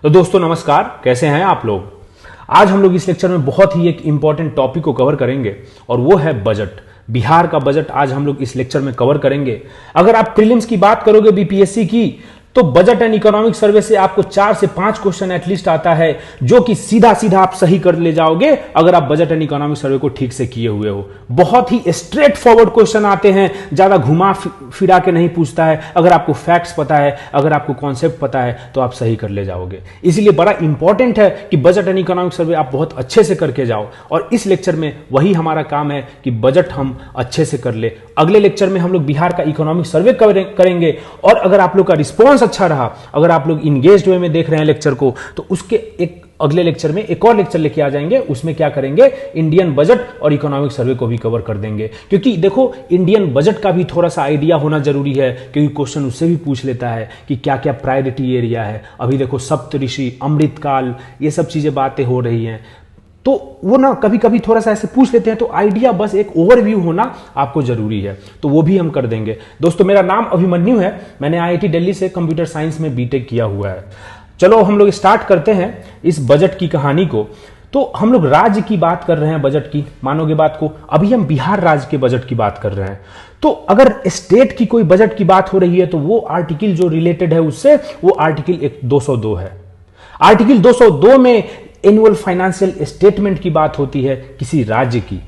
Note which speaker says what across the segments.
Speaker 1: तो दोस्तों नमस्कार, कैसे हैं आप लोग। आज हम लोग इस लेक्चर में बहुत ही एक इंपॉर्टेंट टॉपिक को कवर करेंगे और वो है बजट। बिहार का बजट आज हम लोग इस लेक्चर में कवर करेंगे। अगर आप प्रीलिम्स की बात करोगे बीपीएससी की, तो बजट एंड इकोनॉमिक सर्वे से आपको 4 से 5 क्वेश्चन एटलीस्ट आता है, जो कि सीधा सीधा आप सही कर ले जाओगे अगर आप बजट एंड इकोनॉमिक सर्वे को ठीक से किए हुए हो। बहुत ही स्ट्रेट फॉरवर्ड क्वेश्चन आते हैं, ज्यादा घुमा फिरा के नहीं पूछता है। अगर आपको फैक्ट्स पता है, अगर आपको कॉन्सेप्ट पता है, तो आप सही कर ले जाओगे। इसलिए बड़ा इंपॉर्टेंट है कि बजट एंड इकोनॉमिक सर्वे आप बहुत अच्छे से करके जाओ, और इस लेक्चर में वही हमारा काम है कि बजट हम अच्छे से कर ले। अगले लेक्चर में हम लोग बिहार का इकोनॉमिक सर्वे करेंगे, और अगर आप लोग का रिस्पॉन्स अच्छा रहा, अगर आप लोग इंगेज्ड वे में देख रहे हैं लेक्चर को, तो उसके एक अगले लेक्चर में एक और लेक्चर लेके आ जाएंगे। उसमें क्या करेंगे, इंडियन बजट और इकोनॉमिक सर्वे को भी कवर कर देंगे। क्योंकि देखो, इंडियन बजट का भी थोड़ा सा आइडिया होना जरूरी है, क्योंकि क्वेश्चन उससे भी पूछ लेता है कि क्या क्या प्रायोरिटी एरिया है। अभी देखो, सप्तऋषि, अमृतकाल, ये सब चीजें बातें हो रही हैं, तो वो ना कभी कभी थोड़ा सा ऐसे पूछ लेते हैं, तो आइडिया बस एक ओवरव्यू होना आपको जरूरी है, तो वो भी हम कर देंगे। दोस्तों, मेरा नाम अभिमन्यु है, मैंने आईआईटी दिल्ली से कंप्यूटर साइंस में बीटेक किया हुआ है। चलो हम लोग स्टार्ट करते हैं इस बजट की कहानी को। तो हम लोग राज्य की बात कर रहे हैं, बजट की, मानोगे बात को। अभी हम बिहार राज्य के बजट की बात कर रहे हैं। तो अगर स्टेट की कोई बजट की बात हो रही है, तो वो आर्टिकल जो रिलेटेड है उससे, वो आर्टिकल 202 है। आर्टिकल 202 में एनुअल फाइनेंशियल स्टेटमेंट की बात होती है किसी राज्य की।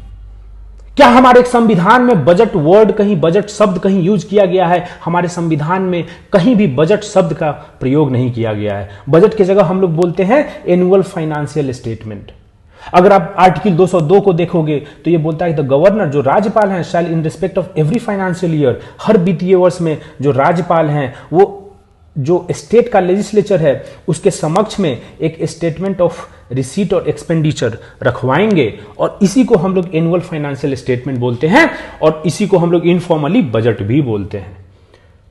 Speaker 1: क्या हमारे संविधान में बजट वर्ड कहीं, बजट शब्द कहीं यूज किया गया है? हमारे संविधान में कहीं भी बजट शब्द का प्रयोग नहीं किया गया है। बजट की जगह हम लोग बोलते हैं एनुअल फाइनेंशियल स्टेटमेंट। अगर आप आर्टिकल 202 को देखोगे तो ये बोलता है द गवर्नर, जो राज्यपाल हैं, shall in respect of every financial year, हर वित्तीय वर्ष में जो राज्यपाल हैं वो जो स्टेट का लेजिस्लेचर है उसके समक्ष में एक स्टेटमेंट ऑफ रिसीट और एक्सपेंडिचर रखवाएंगे, और इसी को हम लोग एनुअल फाइनेंशियल स्टेटमेंट बोलते हैं, और इसी को हम लोग इनफॉर्मली बजट भी बोलते हैं।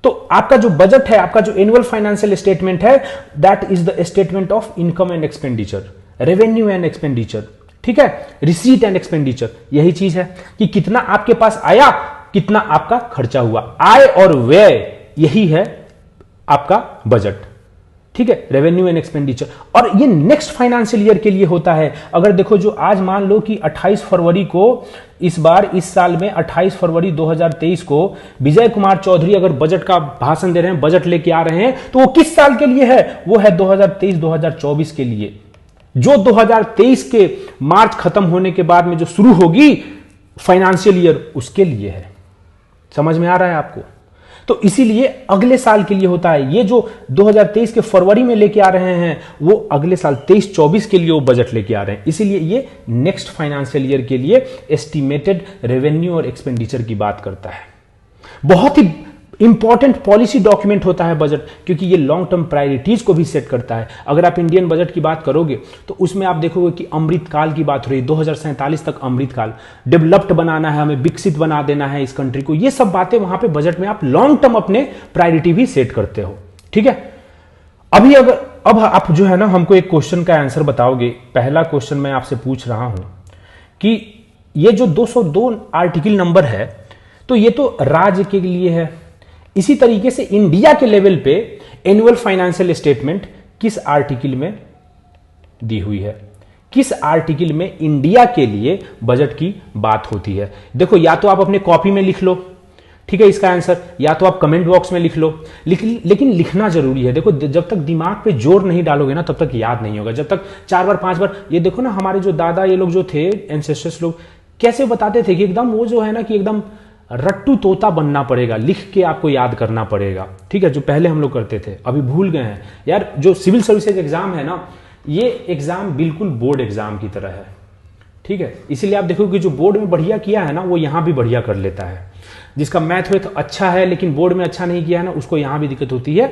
Speaker 1: तो आपका जो बजट है, आपका जो एनुअल फाइनेंशियल स्टेटमेंट है, that is the statement of income and expenditure, revenue and expenditure, ठीक है, रिसीट एंड एक्सपेंडिचर। यही चीज है कि कितना आपके पास आया, कितना आपका खर्चा हुआ, आय और व्यय, यही है आपका बजट, ठीक है, रेवेन्यू एंड एक्सपेंडिचर। और ये नेक्स्ट फाइनेंशियल ईयर के लिए होता है। अगर देखो, जो आज मान लो कि 28 फरवरी को, इस बार इस साल में 28 फरवरी 2023 को विजय कुमार चौधरी अगर बजट का भाषण दे रहे हैं, बजट लेके आ रहे हैं, तो वो किस साल के लिए है? वो है 2023-2024 के लिए। जो 2023 के मार्च खत्म होने के बाद में जो शुरू होगी फाइनेंशियल ईयर, उसके लिए है। समझ में आ रहा है आपको? तो इसीलिए अगले साल के लिए होता है। ये जो 2023 के फरवरी में लेके आ रहे हैं, वो अगले साल 23-24 के लिए वो बजट लेके आ रहे हैं। इसीलिए ये नेक्स्ट फाइनेंशियल ईयर के लिए एस्टिमेटेड रेवेन्यू और एक्सपेंडिचर की बात करता है। बहुत ही इंपॉर्टेंट पॉलिसी डॉक्यूमेंट होता है बजट, क्योंकि ये लॉन्ग टर्म प्रायोरिटीज को भी सेट करता है। अगर आप इंडियन बजट की बात करोगे तो उसमें आप देखोगे कि अमृतकाल की बात हो रही है, 2047 तक अमृतकाल, डेवलप्ड बनाना है हमें, विकसित बना देना है इस कंट्री को। ये सब बातें वहां पे बजट में आप लॉन्ग टर्म अपने प्रायोरिटी भी सेट करते हो, ठीक है। अब आप जो है ना, हमको एक क्वेश्चन का आंसर बताओगे। पहला क्वेश्चन मैं आपसे पूछ रहा हूं कि ये जो 202 आर्टिकल नंबर है, तो ये तो राज्य के लिए है। इसी तरीके से इंडिया के लेवल पे एनुअल फाइनेंशियल स्टेटमेंट किस आर्टिकल में दी हुई है? किस आर्टिकल में इंडिया के लिए बजट की बात होती है? देखो, या तो आप अपने कॉपी में लिख लो, ठीक है, इसका आंसर, या तो आप कमेंट बॉक्स में लिख लो। लेकिन लिखना जरूरी है। देखो, जब तक दिमाग पे जोर नहीं डालोगे ना, तब तक याद नहीं होगा। जब तक 4 बार 5 बार, ये देखो ना, हमारे जो दादा ये लोग जो थे, एंसेस्टर्स लोग, कैसे बताते थे कि एकदम वो जो है ना, कि एकदम रट्टू तोता बनना पड़ेगा, लिख के आपको याद करना पड़ेगा, ठीक है, जो पहले हम लोग करते थे, अभी भूल गए हैं यार। जो सिविल सर्विसेज एग्जाम है ना, ये एग्जाम बिल्कुल बोर्ड एग्जाम की तरह है, ठीक है। इसीलिए आप देखोगे जो बोर्ड में बढ़िया किया है ना, वो यहां भी बढ़िया कर लेता है। जिसका मैथ वेथ अच्छा है लेकिन बोर्ड में अच्छा नहीं किया है ना, उसको यहां भी दिक्कत होती है,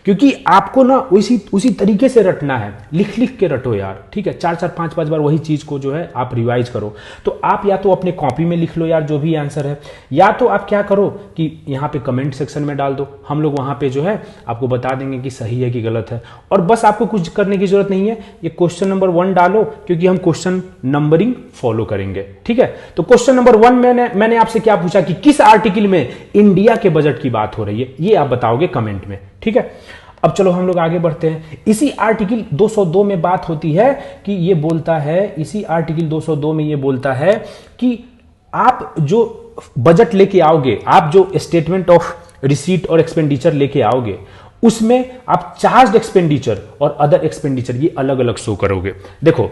Speaker 1: क्योंकि आपको ना उसी तरीके से रटना है। लिख लिख के रटो यार, ठीक है, 4-4 5-5 बार वही चीज को जो है आप रिवाइज करो। तो आप या तो अपने कॉपी में लिख लो यार जो भी आंसर है, या तो आप क्या करो कि यहाँ पे कमेंट सेक्शन में डाल दो, हम लोग वहां पे जो है आपको बता देंगे कि सही है कि गलत है। और बस आपको कुछ करने की जरूरत नहीं है, ये क्वेश्चन नंबर 1 डालो, क्योंकि हम क्वेश्चन नंबरिंग फॉलो करेंगे, ठीक है। तो क्वेश्चन नंबर 1 मैंने आपसे क्या पूछा कि किस आर्टिकल में इंडिया के बजट की बात हो रही है, ये आप बताओगे कमेंट में, ठीक है। अब चलो हम लोग आगे बढ़ते हैं। इसी आर्टिकल 202 में बात होती है कि ये बोलता है, इसी आर्टिकल 202 में ये बोलता है कि आप जो बजट लेके आओगे, आप जो स्टेटमेंट ऑफ रिसीट और एक्सपेंडिचर लेके आओगे, उसमें आप चार्ज एक्सपेंडिचर और अदर एक्सपेंडिचर ये अलग अलग शो करोगे। देखो,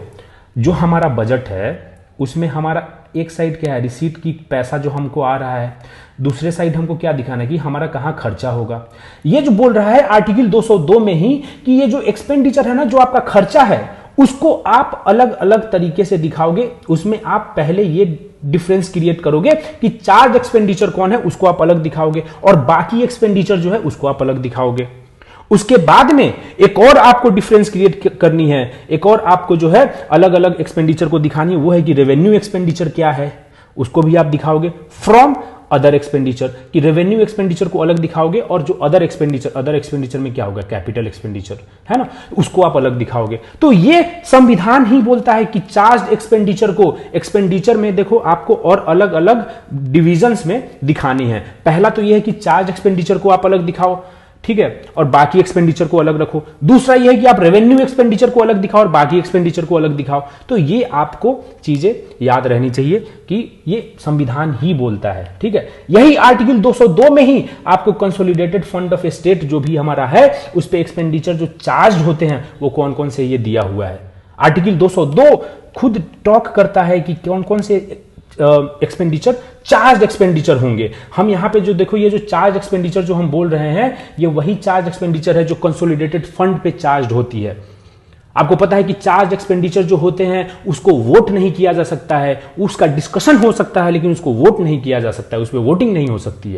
Speaker 1: जो हमारा बजट है उसमें हमारा एक साइड क्या है, रिसीट की पैसा जो हमको आ रहा है, दूसरे साइड हमको क्या दिखाना है कि हमारा कहां खर्चा होगा। ये जो बोल रहा है आर्टिकल 202 में ही कि ये जो एक्सपेंडिचर है ना, जो आपका खर्चा है, उसको आप अलग अलग तरीके से दिखाओगे। उसमें आप पहले ये डिफरेंस क्रिएट करोगे कि चार्ज एक्सपेंडिचर कौन है उसको आप अलग दिखाओगे और बाकी एक्सपेंडिचर जो है उसको आप अलग दिखाओगे। उसके बाद में एक और आपको डिफरेंस क्रिएट करनी है, एक और आपको जो है अलग अलग एक्सपेंडिचर को दिखानी है, वो है कि रेवेन्यू एक्सपेंडिचर क्या है, उसको भी आप दिखाओगे फ्रॉम अदर एक्सपेंडिचर, कि रेवेन्यू एक्सपेंडिचर को अलग दिखाओगे और जो अदर एक्सपेंडिचर में क्या होगा, कैपिटल एक्सपेंडिचर है ना, उसको आप अलग दिखाओगे। तो ये संविधान ही बोलता है कि चार्ज एक्सपेंडिचर को एक्सपेंडिचर में देखो आपको और अलग अलग डिविजन्स में दिखानी है। पहला तो ये है कि चार्ज एक्सपेंडिचर को आप अलग दिखाओ, ठीक है, और बाकी एक्सपेंडिचर को अलग रखो। दूसरा यह है कि आप रेवेन्यू एक्सपेंडिचर को अलग दिखाओ और बाकी एक्सपेंडिचर को अलग दिखाओ। तो ये आपको चीजें याद रहनी चाहिए कि ये संविधान ही बोलता है, ठीक है। यही आर्टिकल 202 में ही आपको कंसोलिडेटेड फंड ऑफ स्टेट जो भी हमारा है, उस पे एक्सपेंडिचर जो चार्ज होते हैं वो कौन कौन से ये दिया हुआ है। आर्टिकल 202 खुद टॉक करता है कि कौन कौन से एक्सपेंडिचर चार्ज एक्सपेंडिचर होंगे। हम यहां पे जो देखो, ये जो चार्ज एक्सपेंडिचर जो हम बोल रहे हैं, ये वही चार्ज एक्सपेंडिचर है जो कंसोलिडेटेड फंड पे चार्ज होती है। आपको पता है कि चार्ज एक्सपेंडिचर जो होते हैं उसको वोट नहीं किया जा सकता है, उसका डिस्कशन हो सकता है लेकिन उसको वोट नहीं किया जा सकता है, उसमें वोटिंग नहीं हो सकती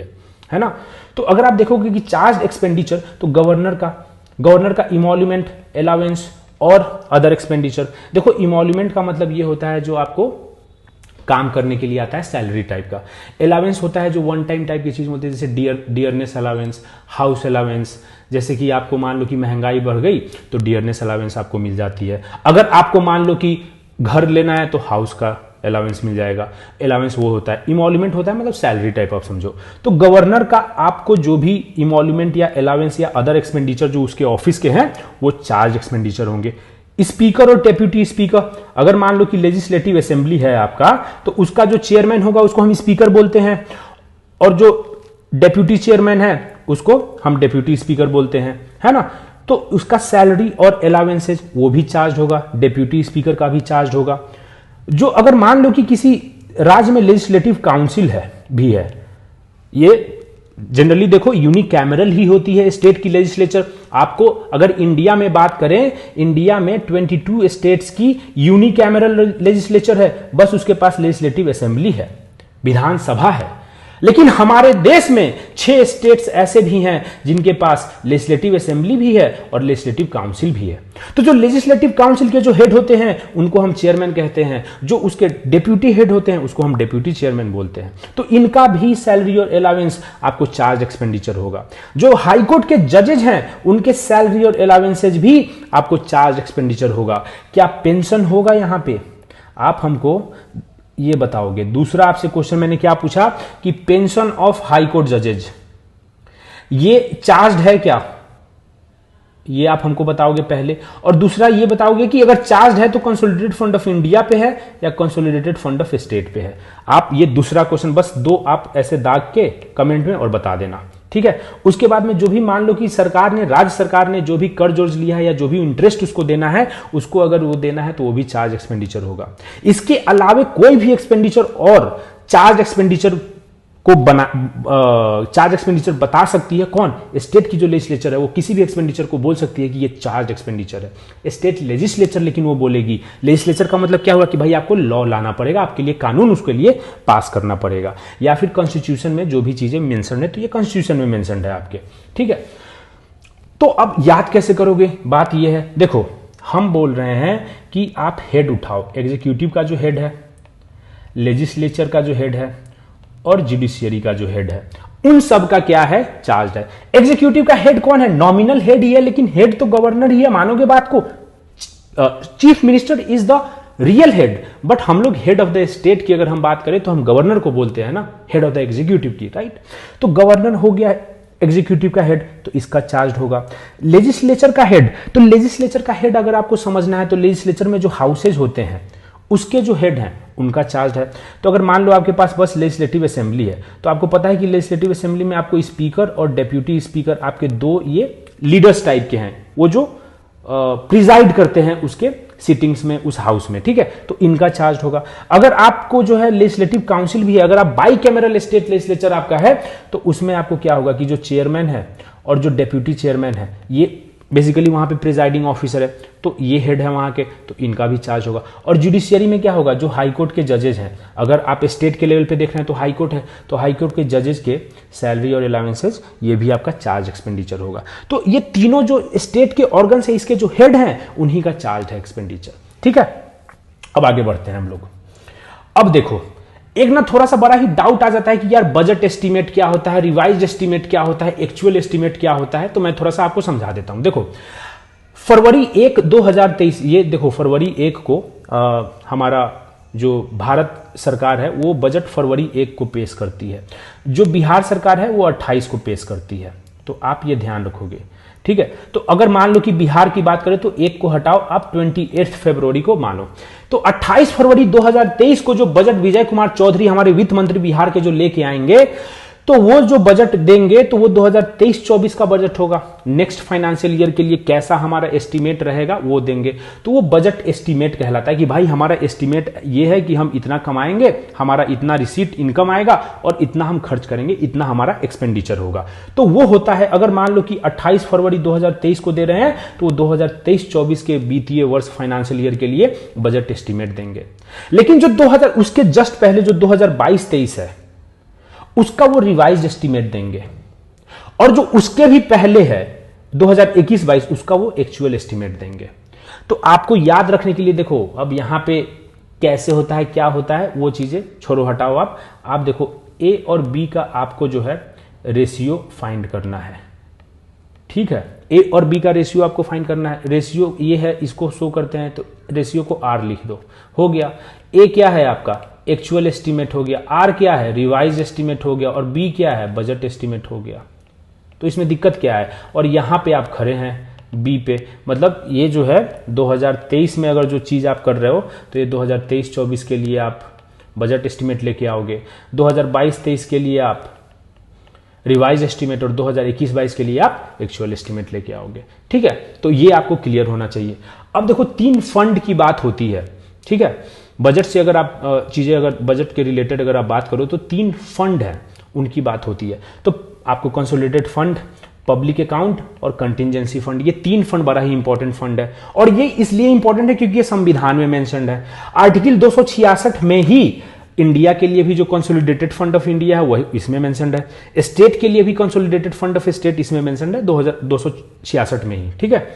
Speaker 1: है ना। तो अगर आप देखोगे कि चार्ज एक्सपेंडिचर, तो गवर्नर का इमोल्यूमेंट, अलाउंस और अदर एक्सपेंडिचर। देखो, इमोल्यूमेंट का मतलब ये होता है जो आपको काम करने के लिए आता है, सैलरी टाइप का। अलाउंस होता है जो वन टाइम टाइप की चीज होती है, जैसे डियरनेस अलाउंस, हाउस अलाउंस। जैसे कि आपको मान लो कि महंगाई बढ़ गई तो डियरनेस अलाउंस आपको मिल जाती है। अगर आपको मान लो कि घर लेना है तो हाउस का अलाउंस मिल जाएगा। अलाउंस वो होता है। इमोल्यूमेंट होता है मतलब सैलरी टाइप, आप समझो। तो गवर्नर का आपको जो भी इमोल्यूमेंट या अलाउंस या अदर एक्सपेंडिचर जो उसके ऑफिस के हैं वो चार्ज एक्सपेंडिचर होंगे। स्पीकर और डेप्यूटी स्पीकर, अगर मान लो कि लेजिस्लेटिव असेंबली है आपका, तो उसका जो चेयरमैन होगा उसको हम स्पीकर बोलते हैं, और जो डेप्यूटी चेयरमैन है उसको हम डेप्यूटी स्पीकर बोलते हैं, है ना। तो उसका सैलरी और अलाउंसेज वो भी चार्ज होगा, डेप्यूटी स्पीकर का भी चार्ज होगा। जो अगर मान लो कि किसी राज्य में लेजिस्लेटिव काउंसिल भी है, ये जनरली देखो यूनिकैमरल ही होती है स्टेट की लेजिस्लेचर। आपको अगर इंडिया में बात करें, इंडिया में 22 स्टेट्स की यूनिकैमरल लेजिस्लेचर है, बस उसके पास लेजिस्लेटिव असेंबली है, विधानसभा है। लेकिन हमारे देश में 6 स्टेट्स ऐसे भी हैं जिनके पास लेजिस्लेटिव असेंबली भी है और लेजिस्लेटिव काउंसिल भी है। तो जो लेजिस्लेटिव काउंसिल के जो हेड होते हैं उनको हम चेयरमैन कहते हैं, जो उसके डेप्यूटी हेड होते हैं उसको हम डेप्यूटी चेयरमैन बोलते हैं। तो इनका भी सैलरी और अलाउंस आपको चार्ज एक्सपेंडिचर होगा। जो हाईकोर्ट के जजेज हैं उनके सैलरी और अलाउंसेज भी आपको चार्ज एक्सपेंडिचर होगा। क्या पेंशन होगा यहां पे, आप हमको ये बताओगे। दूसरा आपसे क्वेश्चन मैंने क्या पूछा कि पेंशन ऑफ हाई कोर्ट जजेज ये चार्ज्ड है क्या, ये आप हमको बताओगे पहले। और दूसरा ये बताओगे कि अगर चार्ज है तो कंसोलिडेटेड फंड ऑफ इंडिया पे है या कंसोलिडेटेड फंड ऑफ स्टेट पे है। आप ये दूसरा क्वेश्चन बस 2 आप ऐसे दाग के कमेंट में और बता देना, ठीक है। उसके बाद में जो भी मान लो कि राज्य सरकार ने जो भी कर्ज वर्ज लिया है या जो भी इंटरेस्ट उसको देना है, उसको अगर वो देना है तो वो भी चार्ज एक्सपेंडिचर होगा। इसके अलावा कोई भी एक्सपेंडिचर और चार्ज एक्सपेंडिचर चार्ज एक्सपेंडिचर बता सकती है कौन, स्टेट की जो लेजिस्लेचर है वो किसी भी एक्सपेंडिचर को बोल सकती है कि ये चार्ज एक्सपेंडिचर है। स्टेट लेजिस्लेचर लेकिन वो बोलेगी, लेजिस्लेचर का मतलब क्या हुआ कि भाई आपको लॉ लाना पड़ेगा, आपके लिए कानून उसके लिए पास करना पड़ेगा, या फिर कॉन्स्टिट्यूशन में जो भी चीजें मेंशन है तो ये कॉन्स्टिट्यूशन में मेंशन है आपके, ठीक है। तो अब याद कैसे करोगे, बात ये है, देखो हम बोल रहे हैं कि आप हेड उठाओ, एग्जीक्यूटिव का जो हेड है, लेजिस्लेचर का जो हेड है और जुडिशियरी का जो हेड है, उन सब का क्या है, चार्ज है। एग्जीक्यूटिव का हेड कौन है, नॉमिनल हेड ही है, लेकिन हेड तो गवर्नर ही है, मानोगे बात को। Chief minister is the real head, but हम लोग हेड ऑफ द स्टेट की अगर हम बात करें तो हम गवर्नर को बोलते हैं ना, हेड ऑफ द एग्जीक्यूटिव की, राइट। तो गवर्नर हो गया एग्जीक्यूटिव का हेड, तो इसका चार्ज होगा। लेजिस्लेचर का हेड, तो लेजिस्लेचर का हेड अगर आपको समझना है तो लेजिस्लेचर में जो हाउसेज होते हैं उसके जो हेड हैं उनका चार्ज है। तो अगर मान लो आपके पास बस लेजिस्लेटिव असेंबली है, तो आपको पता है कि लेजिस्लेटिव असेंबली में आपको स्पीकर और डेप्यूटी स्पीकर आपके दो ये लीडर्स टाइप के हैं, वो जो प्रिजाइड करते हैं उसके सिटिंग्स में, उस हाउस में, ठीक है। तो इनका चार्ज होगा। अगर आपको जो है लेजिस्लेटिव काउंसिल भी है, अगर आप बाई कैमरल स्टेट लेजिस्लेचर आपका है, तो उसमें आपको क्या होगा कि जो चेयरमैन है और जो डेप्यूटी चेयरमैन है, ये बेसिकली वहां पे प्रिजाइडिंग ऑफिसर है, तो ये हेड है वहां के, तो इनका भी चार्ज होगा। और जुडिशियरी में क्या होगा, जो हाई कोर्ट के जजेस हैं, अगर आप स्टेट के लेवल पे देख रहे हैं तो हाई कोर्ट है, तो हाई कोर्ट के जजेस के सैलरी और अलाउंसेस, ये भी आपका चार्ज एक्सपेंडिचर होगा। तो ये तीनों जो स्टेट के ऑर्गन है, इसके जो हेड हैं, उन्हीं का चार्ज है एक्सपेंडिचर, ठीक है। अब आगे बढ़ते हैं हम लोग। अब देखो, एक ना थोड़ा सा बड़ा ही डाउट आ जाता है कि यार बजट एस्टीमेट क्या होता है, रिवाइज्ड एस्टीमेट क्या होता है, एक्चुअल एस्टीमेट क्या होता है। तो मैं थोड़ा सा आपको समझा देता हूं। देखो, फरवरी 1 2023, ये देखो फरवरी 1 को हमारा जो भारत सरकार है वो बजट फरवरी 1 को पेश करती है। जो बिहार सरकार है वो 28 को पेश करती है। तो आप ये ध्यान रखोगे, ठीक है। तो अगर मान लो कि बिहार की बात करें तो 1 को हटाओ, आप 28 फरवरी को मानो। तो 28 फरवरी 2023 को जो बजट विजय कुमार चौधरी हमारे वित्त मंत्री बिहार के जो लेके आएंगे, तो वो जो बजट देंगे तो वो 2023-24 का बजट होगा। नेक्स्ट फाइनेंशियल ईयर के लिए कैसा हमारा एस्टीमेट रहेगा वो देंगे, तो वो बजट एस्टीमेट कहलाता है कि भाई हमारा एस्टीमेट ये है कि हम इतना कमाएंगे, हमारा इतना रिसीट इनकम आएगा और इतना हम खर्च करेंगे, इतना हमारा एक्सपेंडिचर होगा। तो वो होता है। अगर मान लो कि 28 फरवरी 2023 को दे रहे हैं तो वो 2023-24 के वित्तीय वर्ष फाइनेंशियल ईयर के लिए बजट एस्टीमेट देंगे। लेकिन जो उसके जस्ट पहले जो 2022-23 है उसका वो रिवाइज्ड एस्टीमेट देंगे, और जो उसके भी पहले है 2021-22 उसका वो एक्चुअल एस्टीमेट देंगे। तो आपको याद रखने के लिए देखो, अब यहां पे कैसे होता है, क्या होता है, वो चीजें छोड़ो, हटाओ। आप देखो ए और बी का आपको जो है रेशियो फाइंड करना है, ठीक है। ए और बी का रेशियो आपको फाइंड करना है। रेशियो ये है, इसको शो करते हैं, तो रेशियो को आर लिख दो, हो गया। ए क्या है आपका, एक्चुअल एस्टीमेट हो गया। आर क्या है, रिवाइज एस्टीमेट हो गया। और बी क्या है, बजट एस्टीमेट हो गया। तो इसमें दिक्कत क्या है, और यहां पे आप खड़े हैं बी पे, मतलब ये जो है 2023 में अगर जो चीज आप कर रहे हो तो ये 2023-24 के लिए आप बजट एस्टीमेट लेके आओगे, 2022-23 के लिए आप रिवाइज एस्टीमेट, और 2021-22 के लिए आप एक्चुअल एस्टीमेट लेके आओगे, ठीक है। तो ये आपको क्लियर होना चाहिए। अब देखो, 3 फंड की बात होती है, ठीक है। बजट से अगर आप चीजें, अगर बजट के रिलेटेड अगर आप बात करो तो 3 फंड है, उनकी बात होती है। तो आपको कंसोलिडेटेड फंड, पब्लिक अकाउंट और कंटिजेंसी फंड, ये 3 फंड बड़ा ही इंपॉर्टेंट फंड है। और ये इसलिए इंपॉर्टेंट है क्योंकि ये संविधान में मेंशन्ड है। आर्टिकल 266 में ही इंडिया के लिए भी जो कंसोलिडेटेड फंड ऑफ इंडिया है वही इसमें मेंशन्ड है। स्टेट के लिए भी कंसोलिडेटेड फंड ऑफ स्टेट इसमें मेंशन्ड है 266 में ही, ठीक है।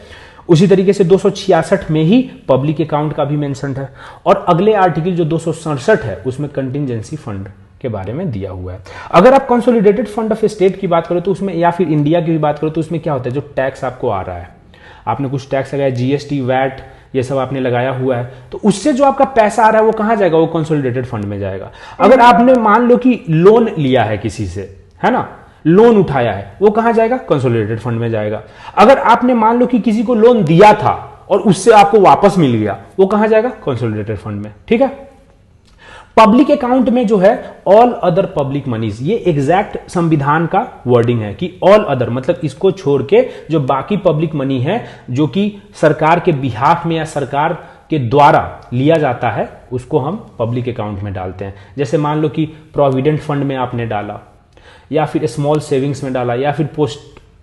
Speaker 1: उसी तरीके से 266 में ही पब्लिक अकाउंट का भी मेंशन्ड है। और अगले आर्टिकल जो 267 है उसमें कंटिजेंसी फंड के बारे में दिया हुआ है। अगर आप कंसोलिडेटेड फंड ऑफ स्टेट की बात करो तो उसमें, या फिर इंडिया की भी बात करो तो उसमें क्या होता है, जो टैक्स आपको आ रहा है, आपने कुछ टैक्स लगाया, जीएसटी, वैट, ये सब आपने लगाया हुआ है, तो उससे जो आपका पैसा आ रहा है वो कहां जाएगा, वो कंसोलिडेटेड फंड में जाएगा। अगर आपने मान लो कि लोन लिया है किसी से, है ना, लोन उठाया है, वो कहां जाएगा, कंसोलिडेटेड फंड में जाएगा। अगर आपने मान लो कि किसी को लोन दिया था और उससे आपको वापस मिल गया, वो कहां जाएगा, कंसोलिडेटेड फंड में, ठीक है। पब्लिक अकाउंट में जो है ऑल अदर पब्लिक मनीज, ये एग्जैक्ट संविधान का वर्डिंग है कि ऑल अदर, मतलब इसको छोड़ के जो बाकी पब्लिक मनी है जो कि सरकार के बिहाफ में या सरकार के द्वारा लिया जाता है, उसको हम पब्लिक अकाउंट में डालते हैं। जैसे मान लो कि प्रोविडेंट फंड में आपने डाला, या फिर स्मॉल सेविंग्स में डाला, या फिर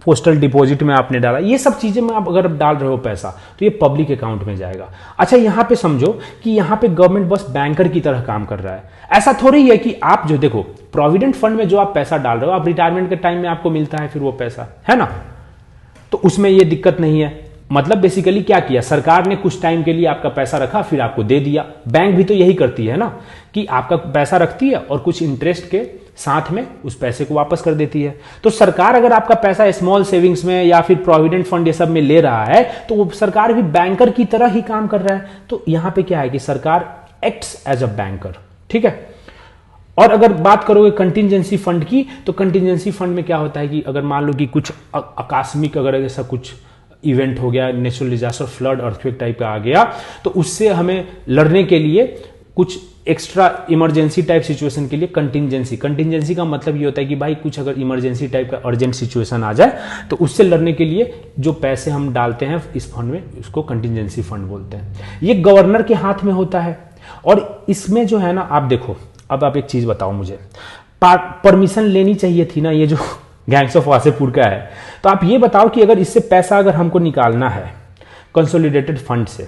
Speaker 1: पोस्टल डिपॉजिट में आपने डाला, ये सब चीजें में आप अगर डाल रहे हो पैसा तो ये पब्लिक अकाउंट में जाएगा। अच्छा, यहां पे समझो कि यहां पे गवर्नमेंट बस बैंकर की तरह काम कर रहा है। ऐसा थोड़ी है कि आप जो देखो प्रोविडेंट फंड में जो आप पैसा डाल रहे हो, आप रिटायरमेंट के टाइम में आपको मिलता है फिर वो पैसा, है ना, तो उसमें ये दिक्कत नहीं है। मतलब बेसिकली क्या किया, सरकार ने कुछ टाइम के लिए आपका पैसा रखा फिर आपको दे दिया। बैंक भी तो यही करती है ना, कि आपका पैसा रखती है और कुछ इंटरेस्ट के साथ में उस पैसे को वापस कर देती है। तो सरकार अगर आपका पैसा स्मॉल सेविंग्स में या फिर प्रोविडेंट फंड ये सब में ले रहा है तो वो सरकार भी बैंकर की तरह ही काम कर रहा है। तो यहां पे क्या है कि सरकार एक्ट्स एज अ बैंकर, ठीक है। और अगर बात करोगे कंटिजेंसी फंड की, तो कंटिजेंसी फंड में क्या होता है कि अगर मान लो कि कुछ आकस्मिक अगर ऐसा कुछ इवेंट हो गया, natural disaster, flood, earthquake type का आ गया, तो उससे हमें लड़ने के लिए कुछ एक्स्ट्रा इमरजेंसी टाइप सिचुएशन के लिए कंटिजेंसी का मतलब ये होता है कि भाई कुछ अगर इमरजेंसी टाइप का अर्जेंट सिचुएशन आ जाए तो उससे लड़ने के लिए जो पैसे हम डालते हैं इस फंड में, उसको कंटिजेंसी फंड बोलते हैं। ये गवर्नर के हाथ में होता है। और इसमें जो है ना, आप देखो, अब आप एक चीज बताओ मुझे, परमिशन लेनी चाहिए थी ना, ये जो गैंग्स ऑफ वासेपुर का है, तो आप ये बताओ कि अगर इससे पैसा अगर हमको निकालना है कंसोलिडेटेड फंड से,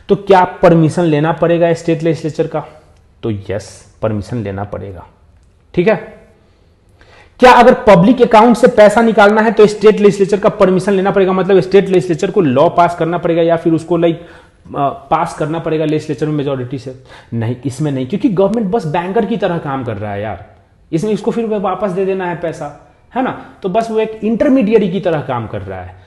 Speaker 1: तो क्या परमिशन लेना पड़ेगा स्टेट लेजिस्लेचर का? तो यस, परमिशन लेना पड़ेगा। ठीक है। क्या अगर पब्लिक अकाउंट से पैसा निकालना है तो स्टेट लेजिस्लेचर का परमिशन लेना पड़ेगा? मतलब स्टेट लेजिस्लेचर को लॉ पास करना पड़ेगा या फिर उसको पास करना पड़ेगा लेजिस्लेचर में मेजोरिटी से? नहीं, इसमें नहीं, क्योंकि गवर्नमेंट बस बैंकर की तरह काम कर रहा है यार। इसमें इसको फिर वापस दे देना है पैसा, है ना? तो बस वो एक इंटरमीडिएट की तरह काम कर रहा है,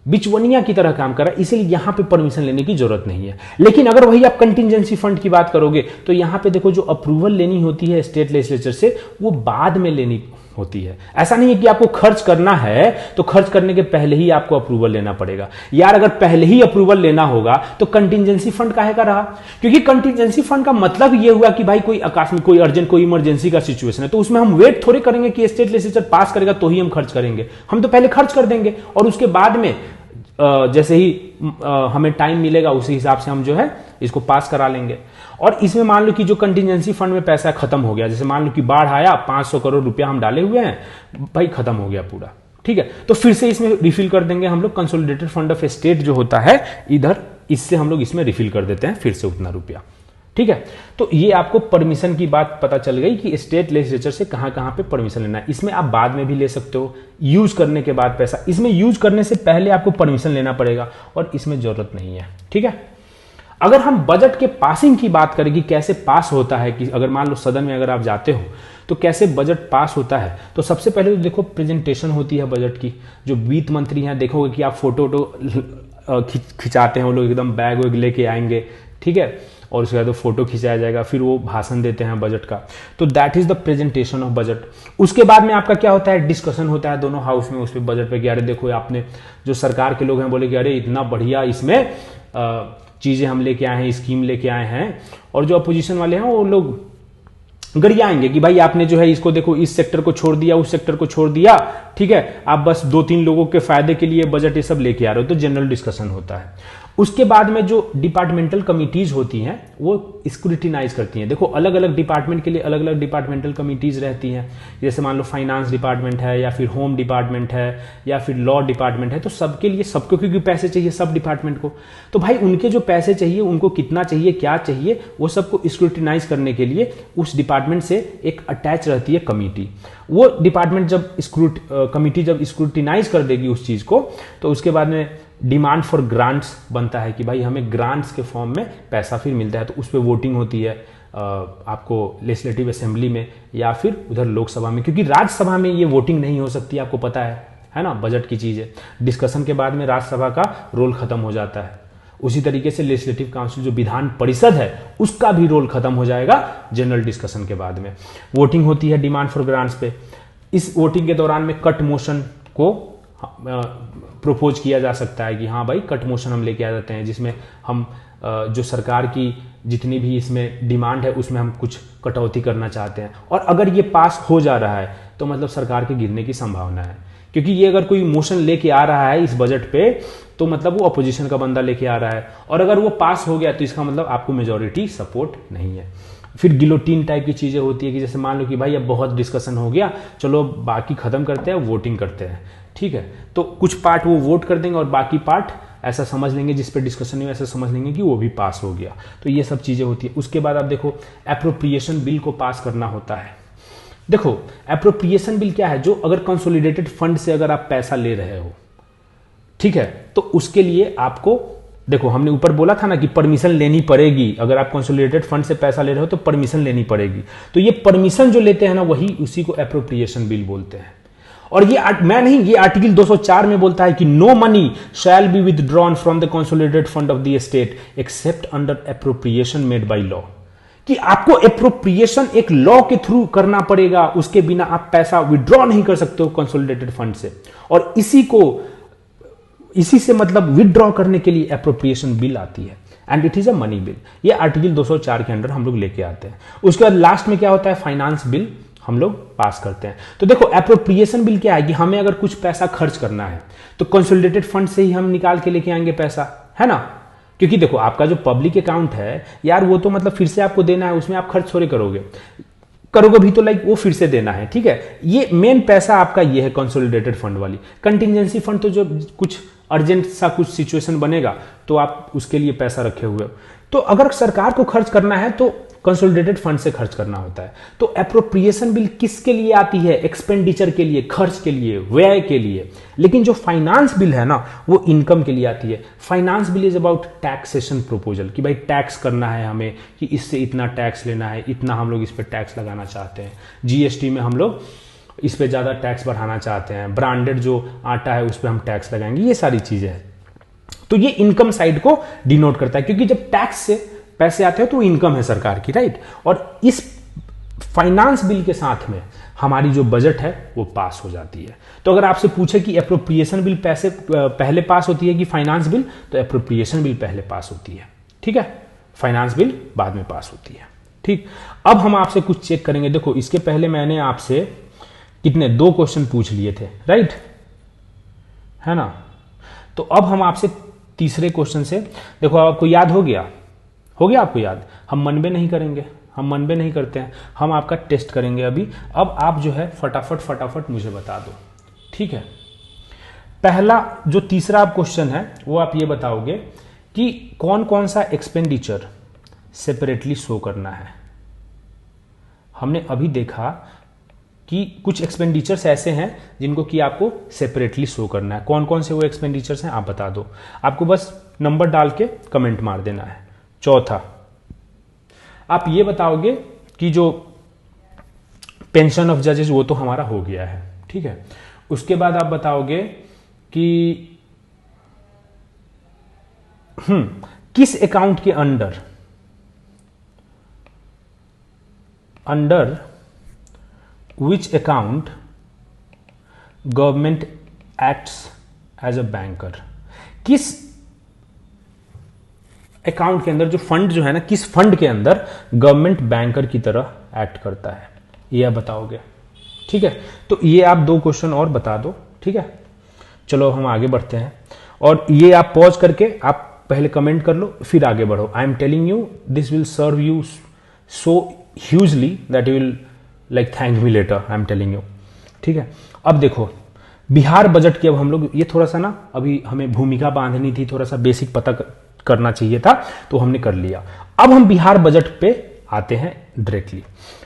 Speaker 1: बिचवनिया की तरह काम कर रहा है, इसीलिए यहां पे परमिशन लेने की जरूरत नहीं है। लेकिन अगर वही आप कंटिजेंसी फंड की बात करोगे तो यहां पे देखो, जो अप्रूवल लेनी होती है स्टेट लेजिस्लेचर से, वो बाद में लेनी होती है। ऐसा नहीं है कि आपको खर्च करना है तो खर्च करने के पहले ही आपको अप्रूवल लेना पड़ेगा। यार अगर पहले ही अप्रूवल लेना होगा तो कंटिजेंसी फंड काहे का रहा? क्योंकि कंटिजेंसी फंड का मतलब ये हुआ कि भाई कोई आकस्मिक, कोई अर्जेंट, कोई इमरजेंसी का सिचुएशन है, तो उसमें हम वेट थोड़े करेंगे कि स्टेट लेजिस्लेचर पास करेगा तो ही हम खर्च करेंगे। हम तो पहले खर्च कर देंगे और उसके बाद में जैसे ही हमें टाइम मिलेगा उसी हिसाब से हम जो है इसको पास करा लेंगे। और इसमें मान लो कि जो कंटिजेंसी फंड में पैसा खत्म हो गया, जैसे मान लो कि बाढ़ आया, 500 करोड़ रुपया हम डाले हुए हैं, भाई खत्म हो गया पूरा, ठीक है, तो फिर से इसमें रिफिल कर देंगे हम लोग। कंसोलिडेटेड फंड ऑफ स्टेट जो होता है इधर, इससे हम लोग इसमें रिफिल कर देते हैं फिर से उतना रुपया। ठीक है, तो ये आपको परमिशन की बात पता चल गई कि स्टेट लेजिस्लेचर से कहां कहां पे परमिशन लेना है। इसमें आप बाद में भी ले सकते हो, यूज करने के बाद पैसा। इसमें यूज करने से पहले आपको परमिशन लेना पड़ेगा और इसमें जरूरत नहीं है। ठीक है, अगर हम बजट के पासिंग की बात करें कि कैसे पास होता है, कि अगर मान लो सदन में अगर आप जाते हो तो कैसे बजट पास होता है, तो सबसे पहले तो देखो प्रेजेंटेशन होती है बजट की। जो वित्त मंत्री हैं, देखोगे कि आप फोटो खिंचाते हैं, वो लोग एकदम बैग वैग लेके आएंगे, ठीक है, और उसके बाद फोटो खिंचाया जाएगा, फिर वो भाषण देते हैं बजट का। तो that is the presentation of budget. उसके बाद में आपका क्या होता है, डिस्कशन होता है दोनों हाउस में उस पर बजट पे कि अरे देखो, आपने जो सरकार के लोग हैं बोले कि अरे इतना बढ़िया इसमें चीजें हम लेके आए हैं, स्कीम लेके आए हैं, और जो अपोजिशन वाले हैं वो लोग गरियाएंगे कि भाई आपने जो है इसको देखो, इस सेक्टर को छोड़ दिया, उस सेक्टर को छोड़ दिया, ठीक है, आप बस 2-3 लोगों के फायदे के लिए बजट ये सब लेके आ रहे हो। तो जनरल डिस्कशन होता है। उसके बाद में जो डिपार्टमेंटल कमिटीज होती हैं वो स्क्रूटिनाइज करती हैं। देखो अलग अलग डिपार्टमेंट के लिए अलग अलग डिपार्टमेंटल कमिटीज रहती हैं। जैसे मान लो फाइनेंस डिपार्टमेंट है, या फिर होम डिपार्टमेंट है, या फिर लॉ डिपार्टमेंट है, तो सबके लिए, सबको क्योंकि पैसे चाहिए सब डिपार्टमेंट को, तो भाई उनके जो पैसे चाहिए, उनको कितना चाहिए, क्या चाहिए, वो सबको स्क्रूटिनाइज करने के लिए उस डिपार्टमेंट से एक अटैच रहती है कमिटी। वो डिपार्टमेंट जब कमिटी जब स्क्रूटिनाइज कर देगी उस चीज को, तो उसके बाद में डिमांड फॉर ग्रांट्स बनता है कि भाई हमें ग्रांट्स के फॉर्म में पैसा फिर मिलता है। तो उस पर वोटिंग होती है आपको लेजिस्लेटिव असेंबली में या फिर उधर लोकसभा में, क्योंकि राज्यसभा में ये वोटिंग नहीं हो सकती, आपको पता है ना, बजट की चीज है। डिस्कशन के बाद में राज्यसभा का रोल खत्म हो जाता है। उसी तरीके से लेजिस्लेटिव काउंसिल जो विधान परिषद है उसका भी रोल खत्म हो जाएगा जनरल डिस्कशन के बाद में। वोटिंग होती है डिमांड फॉर ग्रांट्स पे। इस वोटिंग के दौरान में कट मोशन को प्रोपोज किया जा सकता है कि हाँ भाई कट मोशन हम लेके आ जाते हैं, जिसमें हम जो सरकार की जितनी भी इसमें डिमांड है उसमें हम कुछ कटौती करना चाहते हैं। और अगर ये पास हो जा रहा है तो मतलब सरकार के गिरने की संभावना है, क्योंकि ये अगर कोई मोशन लेके आ रहा है इस बजट पे तो मतलब वो अपोजिशन का बंदा लेके आ रहा है, और अगर वो पास हो गया तो इसका मतलब आपको मेजोरिटी सपोर्ट नहीं है। फिर गिलोटीन टाइप की चीजें होती है कि जैसे मान लो कि भाई अब बहुत डिस्कशन हो गया, चलो बाकी खत्म करते हैं, वोटिंग करते हैं, ठीक है, तो कुछ पार्ट वो वोट कर देंगे और बाकी पार्ट ऐसा समझ लेंगे, जिस पे डिस्कशन नहीं ऐसा समझ लेंगे कि वो भी पास हो गया। तो ये सब चीजें होती है। उसके बाद आप देखो एप्रोप्रिएशन बिल को पास करना होता है। देखो एप्रोप्रिएशन बिल क्या है, जो अगर कंसोलिडेटेड फंड से अगर आप पैसा ले रहे हो, ठीक है, तो उसके लिए आपको, देखो हमने ऊपर बोला था ना कि परमिशन लेनी पड़ेगी। अगर आप कंसोलिडेटेड फंड से पैसा ले रहे हो तो परमिशन लेनी पड़ेगी। तो ये परमिशन जो लेते हैं ना, वही उसी को एप्रोप्रिएशन बिल बोलते हैं। और ये मैं नहीं, ये आर्टिकल 204 में बोलता है कि no money shall be withdrawn from the consolidated fund of the state except under appropriation made by law. कि आपको एप्रोप्रिएशन एक लॉ के थ्रू करना पड़ेगा, उसके बिना आप पैसा विड्रॉ नहीं कर सकते हो कंसोलिडेटेड फंड से। और इसी से मतलब विड्रॉ करने के लिए एप्रोप्रिएशन बिल आती है and it is a money bill. ये आर्टिकल 204 के अंडर हम लोग लेके आते हैं। उसके बाद लास्ट में क्या होता है, फाइनेंस बिल हम लोग पास करते हैं। तो देखो एप्रोप्रिएशन बिल क्या है कि हमें अगर कुछ पैसा खर्च करना है तो कंसोलिडेटेड फंड से ही हम निकाल के लेके आएंगे पैसा, है ना। क्योंकि देखो आपका जो पब्लिक अकाउंट है यार, वो तो मतलब फिर से आपको देना है, उसमें आप खर्च थोड़े करोगे भी तो लाइक वो फिर से देना है, ठीक है। ये मेन पैसा आपका ये है कंसोलिडेटेड फंड वाली। कंटिजेंसी फंड तो जो कुछ अर्जेंट सा कुछ सिचुएशन बनेगा तो आप उसके लिए पैसा रखे हुए हो। तो अगर सरकार को खर्च करना है तो कंसोलिडेटेड फंड से खर्च करना होता है। तो एप्रोप्रिएशन बिल किसके लिए आती है, एक्सपेंडिचर के लिए, खर्च के लिए, व्यय के लिए। लेकिन जो फाइनेंस बिल है ना वो इनकम के लिए आती है। Finance bill is about taxation proposal कि भाई टैक्स करना है हमें, कि इससे इतना टैक्स लेना है, इतना हम लोग इस पर टैक्स लगाना चाहते हैं। जीएसटी में हम लोग इस पे ज्यादा टैक्स बढ़ाना चाहते हैं, ब्रांडेड जो आटा है उस पर हम टैक्स लगाएंगे, ये सारी चीजें हैं। तो ये इनकम साइड को डिनोट करता है, क्योंकि जब टैक्स से पैसे आते हैं तो इनकम है सरकार की, राइट। और इस फाइनेंस बिल के साथ में हमारी जो बजट है वो पास हो जाती है। तो अगर आपसे पूछे कि एप्रोप्रिएशन बिल पहले पास होती है कि फाइनेंस बिल, तो एप्रोप्रिएशन बिल पहले पास होती है, ठीक है, फाइनेंस बिल बाद में पास होती है, ठीक। अब हम आपसे कुछ चेक करेंगे। देखो इसके पहले मैंने आपसे कितने 2 क्वेश्चन पूछ लिए थे, राइट, है ना। तो अब हम आपसे तीसरे क्वेश्चन से, देखो आपको याद हो गया आपको याद। हम मनबे नहीं करेंगे, हम मनबे नहीं करते हैं, हम आपका टेस्ट करेंगे अभी। अब आप जो है फटाफट मुझे बता दो, ठीक है। पहला जो तीसरा क्वेश्चन है वो आप ये बताओगे कि कौन कौन सा एक्सपेंडिचर सेपरेटली शो करना है। हमने अभी देखा कि कुछ एक्सपेंडिचर्स ऐसे हैं जिनको कि आपको सेपरेटली शो करना है। कौन कौन से वो एक्सपेंडिचर्स हैं आप बता दो। आपको बस नंबर डाल के कमेंट मार देना है। चौथा, आप ये बताओगे कि जो पेंशन ऑफ जजेस वो तो हमारा हो गया है, ठीक है। उसके बाद आप बताओगे कि किस अकाउंट के under which account government acts as a banker. किस अकाउंट के अंदर जो फंड जो है ना, किस फंड के अंदर गवर्नमेंट बैंकर की तरह एक्ट करता है, ये आप बताओगे, ठीक है। तो ये आप 2 क्वेश्चन और बता दो, ठीक है। चलो हम आगे बढ़ते हैं, और ये आप पॉज करके आप पहले कमेंट कर लो फिर आगे बढ़ो। I am telling you this will serve you so hugely that you will like thank me later, I am telling you, ठीक है। अब देखो बिहार बजट की अब हम लोग, ये थोड़ा सा ना अभी हमें भूमिका बांधनी थी, थोड़ा सा बेसिक पता करना चाहिए था, तो हमने कर लिया। अब हम बिहार बजट पे आते हैं डायरेक्टली।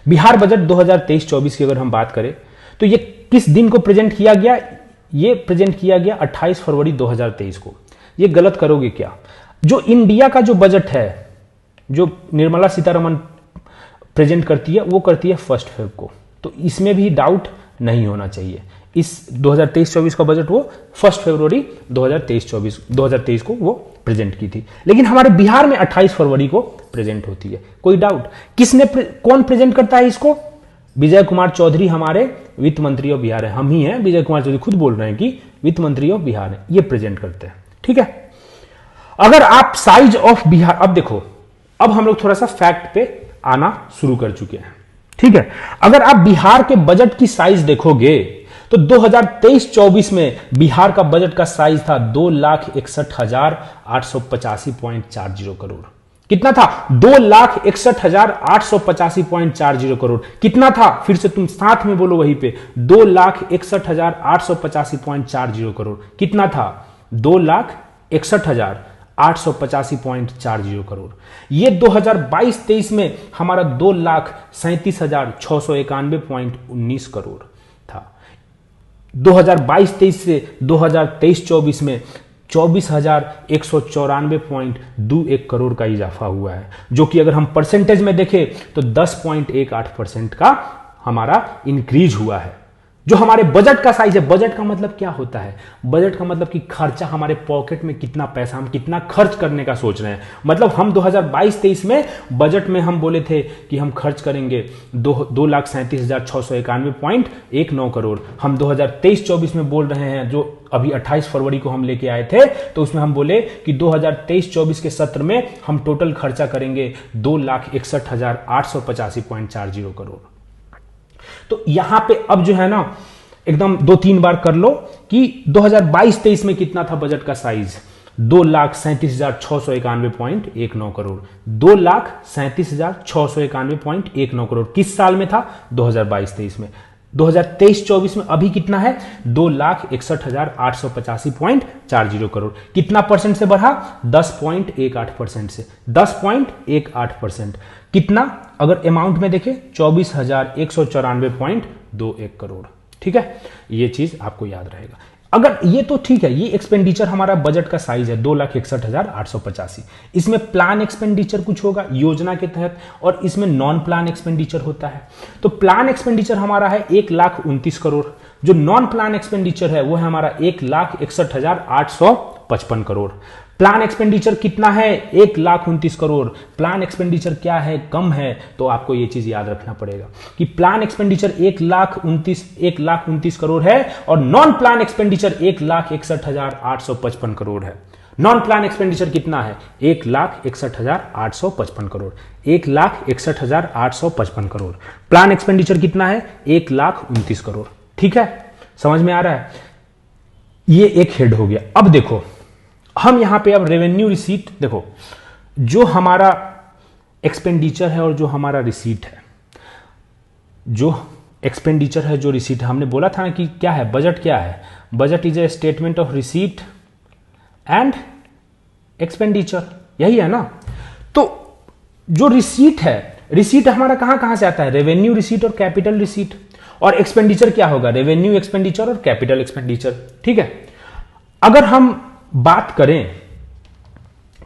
Speaker 1: बिहार बजट 2023-24 की अगर हम बात करें तो ये किस दिन को प्रेजेंट किया गया, ये प्रेजेंट किया गया 28 फरवरी 2023 को। ये गलत करोगे क्या, जो इंडिया का जो बजट है जो निर्मला सीतारमण प्रेजेंट करती है वो करती है 1 फरवरी को। तो इसमें भी डाउट नहीं होना चाहिए। इस 2023-24 का बजट वो 1 फरवरी 2023 को वो प्रेजेंट की थी, लेकिन हमारे बिहार में 28 फरवरी को प्रेजेंट होती है। कोई डाउट, कौन प्रेजेंट करता है इसको? विजय कुमार चौधरी हमारे वित्त मंत्री ऑफ बिहार है, हम ही हैं। विजय कुमार चौधरी खुद बोल रहे हैं कि वित्त मंत्री ऑफ बिहार है, ये प्रेजेंट करते हैं, ठीक है। अगर आप साइज ऑफ बिहार, अब देखो अब हम लोग थोड़ा सा फैक्ट पे आना शुरू कर चुके हैं, ठीक है। अगर आप बिहार के बजट की साइज देखोगे तो 2023-24 में बिहार का बजट का साइज था 2,61,885.40 करोड़। कितना था? 2,61,885.40 करोड़। कितना था? फिर से तुम साथ में बोलो वहीं पे, 2,61,885.40 करोड़। कितना था? 2,61,885.40 करोड़। ये 2022-23 में हमारा 2,37,691.19 करोड़ था। 2022-23 से 2023-24 में 24,194.21 करोड़ का इजाफा हुआ है, जो कि अगर हम परसेंटेज में देखें तो 10.18% का हमारा इंक्रीज हुआ है। जो हमारे बजट का साइज है, बजट का मतलब क्या होता है? बजट का मतलब कि खर्चा, हमारे पॉकेट में कितना पैसा, हम कितना खर्च करने का सोच रहे हैं। मतलब हम 2022-23 में बजट में हम बोले थे कि हम खर्च करेंगे 2,37,691.19 करोड़। हम 2023-24 में बोल रहे हैं, जो अभी 28 फरवरी को हम लेके आए थे, तो उसमें हम बोले कि 2023-24 के सत्र में हम टोटल खर्चा करेंगे 2,61,885.40 करोड़। तो यहां पे अब जो है ना, एकदम 2-3 बार कर लो कि 2022-23 में कितना था बजट का साइज, 2,37,691.19 करोड़। 2,37,691.19 करोड़ किस साल में था? 2022-23 में। 2023-24 में अभी कितना है? 2,61,885.40 करोड़। कितना परसेंट से बढ़ा? 10.18% से। 10.18%। कितना अगर अमाउंट में देखें? 24,194.21 करोड़। ठीक है, ये चीज आपको याद रहेगा। अगर ये तो ठीक है, ये एक्सपेंडिचर हमारा बजट का साइज है 2,61,885। इसमें प्लान एक्सपेंडिचर कुछ होगा योजना के तहत, और इसमें नॉन प्लान एक्सपेंडिचर होता है। तो प्लान एक्सपेंडिचर हमारा है 1,29 करोड़। जो नॉन प्लान एक्सपेंडिचर है वो है हमारा 1,61,855 करोड़। प्लान एक्सपेंडिचर कितना है? 1,29 करोड़। प्लान एक्सपेंडिचर क्या है? कम है। तो आपको ये चीज याद रखना पड़ेगा कि प्लान एक्सपेंडिचर 1,29 करोड़ है, और नॉन प्लान एक्सपेंडिचर 1,61,855 करोड़ है। नॉन प्लान एक्सपेंडिचर कितना है? 1,61,855 करोड़। 1,61,855 करोड़। प्लान एक्सपेंडिचर कितना है? 1,29 करोड़। ठीक है, समझ में आ रहा है? ये एक हेड हो गया। अब देखो, हम यहां पे अब रेवेन्यू रिसीट, देखो जो हमारा एक्सपेंडिचर है और जो हमारा रिसीट है, जो एक्सपेंडिचर है, जो रिसीट है, हमने बोला था ना कि क्या है बजट? क्या है budget? Is a statement of receipt and expenditure, यही है ना। तो जो रिसीट है, रिसीट हमारा कहां कहां से आता है? रेवेन्यू रिसीट और कैपिटल रिसीट। और एक्सपेंडिचर क्या होगा? रेवेन्यू एक्सपेंडिचर और कैपिटल एक्सपेंडिचर। ठीक है, अगर हम बात करें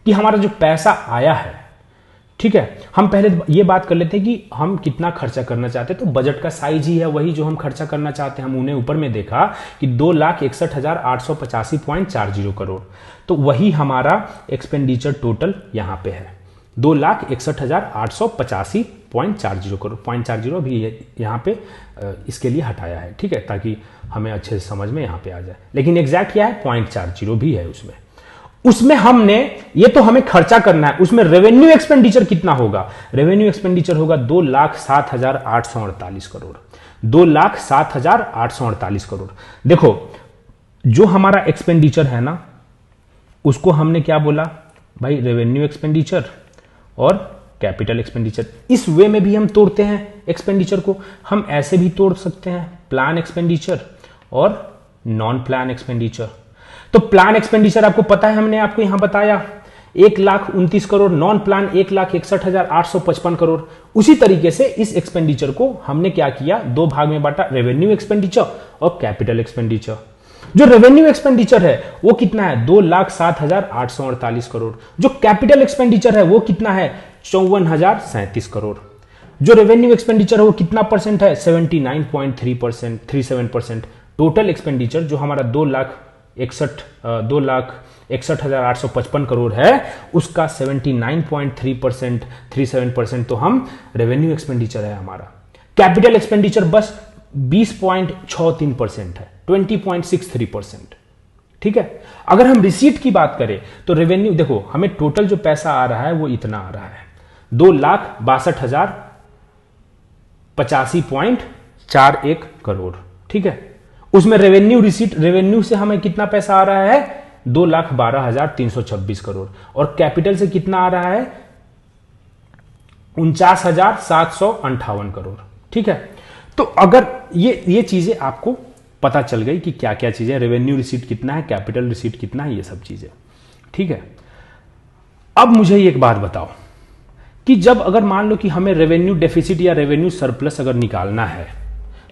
Speaker 1: कि हमारा जो पैसा आया है, ठीक है, हम पहले ये बात कर लेते हैं कि हम कितना खर्चा करना चाहते हैं। तो बजट का साइज ही है वही जो हम खर्चा करना चाहते हैं। हम उन्हें ऊपर में देखा कि 2,61,885.40 करोड़, तो वही हमारा एक्सपेंडिचर टोटल यहां पे है 2,61,885.40 करोड़। 0.40 भी यहां पे इसके लिए हटाया है, ठीक है, ताकि हमें अच्छे से समझ में यहां पे आ जाए। लेकिन एग्जैक्ट क्या है? 0.40 भी है उसमें हमने, ये तो हमें खर्चा करना है। उसमें रेवेन्यू एक्सपेंडिचर कितना होगा? रेवेन्यू एक्सपेंडिचर होगा 2,07,848 करोड़। 2,07,848 करोड़। देखो, जो हमारा एक्सपेंडिचर है ना, उसको हमने क्या बोला भाई? रेवेन्यू एक्सपेंडिचर और कैपिटल एक्सपेंडिचर। इस वे में भी हम तोड़ते हैं एक्सपेंडिचर को। हम ऐसे भी तोड़ सकते हैं, प्लान एक्सपेंडिचर और नॉन प्लान एक्सपेंडिचर। तो प्लान एक्सपेंडिचर आपको पता है, हमने आपको यहां बताया 1,29 करोड़, नॉन प्लान 1,61,855 करोड़। उसी तरीके से इस एक्सपेंडिचर को हमने क्या किया? दो भाग में बांटा, रेवेन्यू एक्सपेंडिचर और कैपिटल एक्सपेंडिचर। जो रेवेन्यू एक्सपेंडिचर है वो कितना है? 2,07,848 करोड़। जो कैपिटल एक्सपेंडिचर है वो कितना है? 54,037 करोड़। जो रेवेन्यू एक्सपेंडिचर है वो कितना परसेंट है? 79.3%, 37%। टोटल एक्सपेंडिचर जो हमारा 2,61,855 करोड़ है, उसका 79.3%, 37% तो हम रेवेन्यू एक्सपेंडिचर है हमारा। कैपिटल एक्सपेंडिचर बस 20.63% है, 20.63%। ठीक है, अगर हम रिसीट की बात करें तो रेवेन्यू, देखो हमें टोटल जो पैसा आ रहा है वो इतना आ रहा है 2,62,085.41 करोड़। ठीक है, उसमें रेवेन्यू रिसीट, रेवेन्यू से हमें कितना पैसा आ रहा है? 2,12,326 करोड़। और कैपिटल से कितना आ रहा है? 49,758 करोड़। ठीक है, तो अगर ये चीजें आपको पता चल गई कि क्या क्या चीजें, रेवेन्यू रिसीट कितना है, कैपिटल रिसीट कितना है, ये सब चीजें। ठीक है, अब मुझे एक बात बताओ कि जब अगर मान लो कि हमें रेवेन्यू डेफिसिट या रेवेन्यू सरप्लस अगर निकालना है,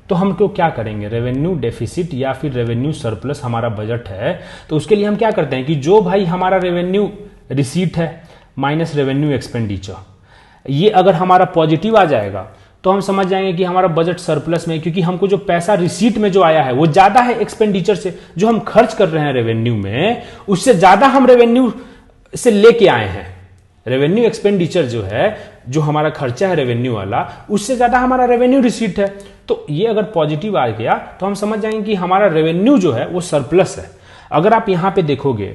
Speaker 1: तो हम क्यों क्या करेंगे? रेवेन्यू डेफिसिट या फिर रेवेन्यू सरप्लस हमारा बजट है, तो उसके लिए हम क्या करते हैं कि जो भाई हमारा रेवेन्यू रिसीट है माइनस रेवेन्यू एक्सपेंडिचर, ये अगर हमारा पॉजिटिव आ जाएगा तो हम समझ जाएंगे कि हमारा बजट सरप्लस में है, क्योंकि हमको जो पैसा रिसीट में जो आया है वो ज्यादा है एक्सपेंडिचर से। जो हम खर्च कर रहे हैं रेवेन्यू में, उससे ज्यादा हम रेवेन्यू से लेके आए हैं। रेवेन्यू एक्सपेंडिचर जो है, जो हमारा खर्चा है रेवेन्यू वाला, उससे ज्यादा हमारा रेवेन्यू रिसीट है। तो ये अगर पॉजिटिव आ गया तो हम समझ जाएंगे कि हमारा रेवेन्यू जो है वो सरप्लस है। अगर आप यहां पे देखोगे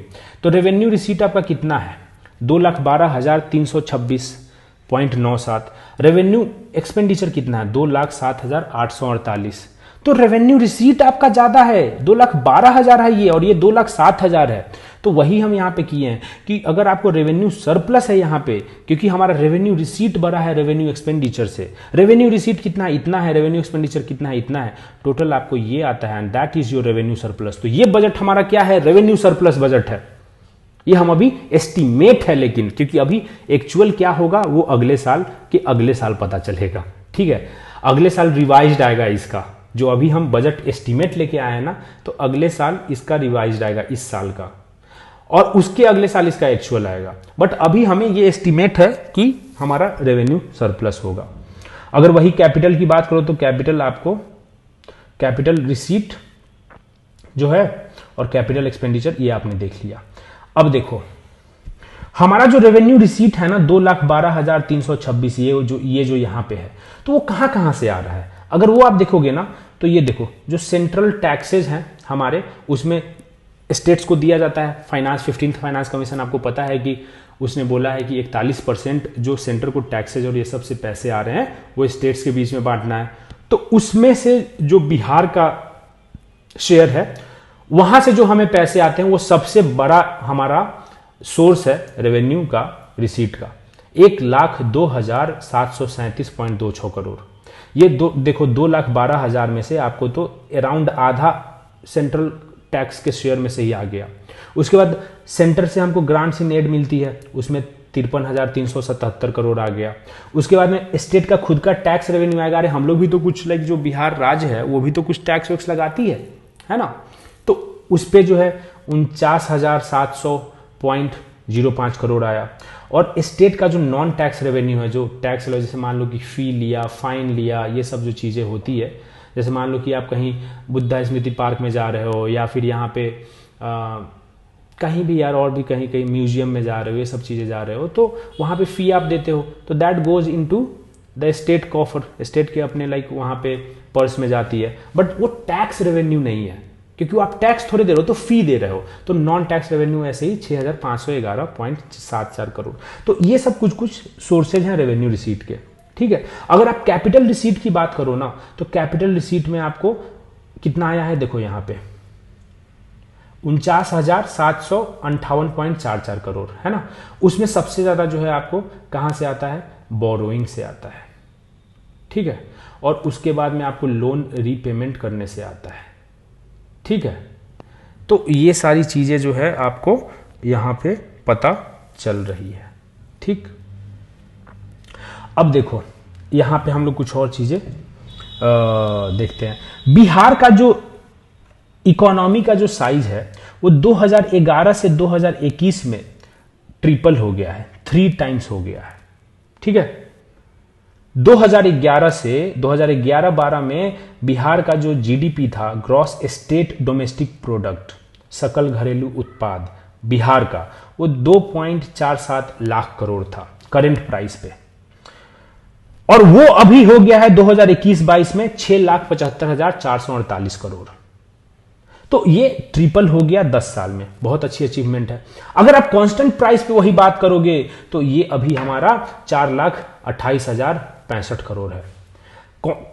Speaker 1: तो रेवेन्यू रिसीट आपका कितना है, 2,12,326.97। रेवेन्यू एक्सपेंडिचर कितना है, 2,07,848। तो रेवेन्यू रिसीट आपका ज्यादा है, 2,12,000 है ये, और ये 2,07,000 है। तो वही हम यहां पे किए हैं कि अगर आपको रेवेन्यू सरप्लस है यहां पे, क्योंकि हमारा रेवेन्यू रिसीट बढ़ा है रेवेन्यू एक्सपेंडिचर से। रेवेन्यू रिसीट कितना है, इतना है, रेवेन्यू एक्सपेंडिचर कितना है, इतना है, टोटल आपको ये आता है, and that is your revenue surplus. तो ये बजट हमारा क्या है, रेवेन्यू सरप्लस बजट है। ये हम अभी एस्टिमेट है, लेकिन क्योंकि अभी एक्चुअल क्या होगा वो अगले साल के अगले साल पता चलेगा। ठीक है, अगले साल रिवाइज्ड आएगा इसका। जो अभी हम बजट एस्टिमेट लेके आए हैं ना, तो अगले साल इसका रिवाइज्ड आएगा इस साल का, और उसके अगले साल इसका एक्चुअल आएगा। बट अभी हमें ये एस्टिमेट है कि हमारा रेवेन्यू सरप्लस होगा। अगर वही कैपिटल की बात करो तो कैपिटल आपको, कैपिटल रिसीट जो है और कैपिटल एक्सपेंडिचर ये आपने देख लिया। अब देखो हमारा जो रेवेन्यू रिसीट है ना 2,12,326, ये जो यहां पे है, तो वो कहां कहां से आ रहा है। अगर वो आप देखोगे ना तो ये देखो, जो सेंट्रल टैक्सेस हैं हमारे, उसमें स्टेट्स को दिया जाता है फाइनेंस, 15th फाइनेंस कमीशन आपको पता है कि उसने बोला है कि 41% जो सेंटर को टैक्सेज और ये सब से पैसे आ रहे हैं वो स्टेट्स के बीच में बांटना है। तो उसमें से जो बिहार का शेयर है, वहां से जो हमें पैसे आते हैं, वो सबसे बड़ा हमारा सोर्स है रेवेन्यू का, रिसीट का, 1,02,737.26 करोड़। ये देखो 2,12,000 में से आपको तो अराउंड आधा सेंट्रल टैक्स के शेयर में से ही आ गया। उसके बाद सेंटर से हमको ग्रांट्स इन एड मिलती है, उसमें 53,377 करोड़ आ गया। उसके बाद में स्टेट का खुद का टैक्स रेवेन्यू आएगा। अरे हम लोग भी तो कुछ, लाइक जो बिहार राज्य है वो भी तो कुछ टैक्स वैक्स लगाती है ना। तो उस पे जो है 49,700.05 करोड़ आया। और स्टेट का जो नॉन टैक्स रेवेन्यू है, जो टैक्स, जैसे मान लो कि फी लिया, फाइन लिया, ये सब जो चीज़ें होती है, जैसे मान लो कि आप कहीं बुद्धा स्मृति पार्क में जा रहे हो, या फिर यहाँ पे कहीं भी यार, और भी कहीं कहीं म्यूजियम में जा रहे हो, ये सब चीज़ें जा रहे हो, तो वहाँ पे फी आप देते हो, तो that goes into the state coffer, state के अपने लाइक वहाँ पे पर्स में जाती है। बट वो टैक्स रेवेन्यू नहीं है, क्योंकि आप टैक्स थोड़े दे रहे हो, तो फी दे रहे हो। तो नॉन टैक्स रेवेन्यू ऐसे ही 6,511.74 करोड़। तो ये सब कुछ सोर्सेज हैं रेवेन्यू रिसीट के। ठीक है, अगर आप कैपिटल रिसीट की बात करो ना, तो कैपिटल रिसीट में आपको कितना आया है, देखो यहां पे 49,758.44 करोड़ है ना। उसमें सबसे ज्यादा जो है आपको कहां से आता है, बोरोइंग से आता है। ठीक है, और उसके बाद में आपको लोन रीपेमेंट करने से आता है। ठीक है, तो ये सारी चीजें जो है आपको यहां पे पता चल रही है। ठीक, अब देखो यहां पे हम लोग कुछ और चीजें देखते हैं। बिहार का जो इकोनॉमी का जो साइज है वो 2011 से 2021 में ट्रिपल हो गया है, 3 टाइम्स हो गया है। ठीक है, 2011 से 2011-12 में बिहार का जो जीडीपी था, ग्रॉस स्टेट डोमेस्टिक प्रोडक्ट, सकल घरेलू उत्पाद बिहार का, वो 2.47 लाख करोड़ था करंट प्राइस पे, और वो अभी हो गया है 2021-22 में 6,75,448 करोड़। तो ये ट्रिपल हो गया 10 साल में, बहुत अच्छी अचीवमेंट है। अगर आप कांस्टेंट प्राइस पे वही बात करोगे तो ये अभी हमारा 4,28,065 करोड़ है।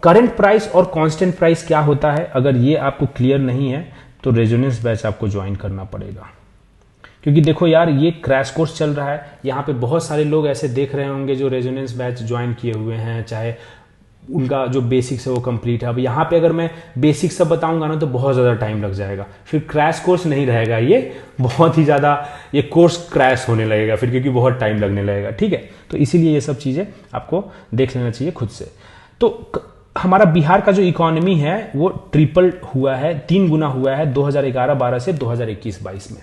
Speaker 1: करंट प्राइस और कांस्टेंट प्राइस क्या होता है, अगर ये आपको क्लियर नहीं है तो रेजोनेंस बैच आपको ज्वाइन करना पड़ेगा, क्योंकि देखो यार ये क्रैश कोर्स चल रहा है। यहाँ पे बहुत सारे लोग ऐसे देख रहे होंगे जो रेजोनेंस बैच ज्वाइन किए हुए हैं, चाहे उनका जो बेसिक्स है वो कंप्लीट है। अब यहाँ पे अगर मैं बेसिक सब बताऊंगा ना तो बहुत ज़्यादा टाइम लग जाएगा, फिर क्रैश कोर्स नहीं रहेगा, ये बहुत ही ज़्यादा ये कोर्स क्रैश होने लगेगा फिर, क्योंकि बहुत टाइम लगने लगेगा। ठीक है, तो इसीलिए ये सब चीज़ें आपको देख लेना चाहिए खुद से। तो हमारा बिहार का जो इकोनॉमी है वो ट्रिपल हुआ है, 3 गुना हुआ है 2011-12 से 2021-22 में।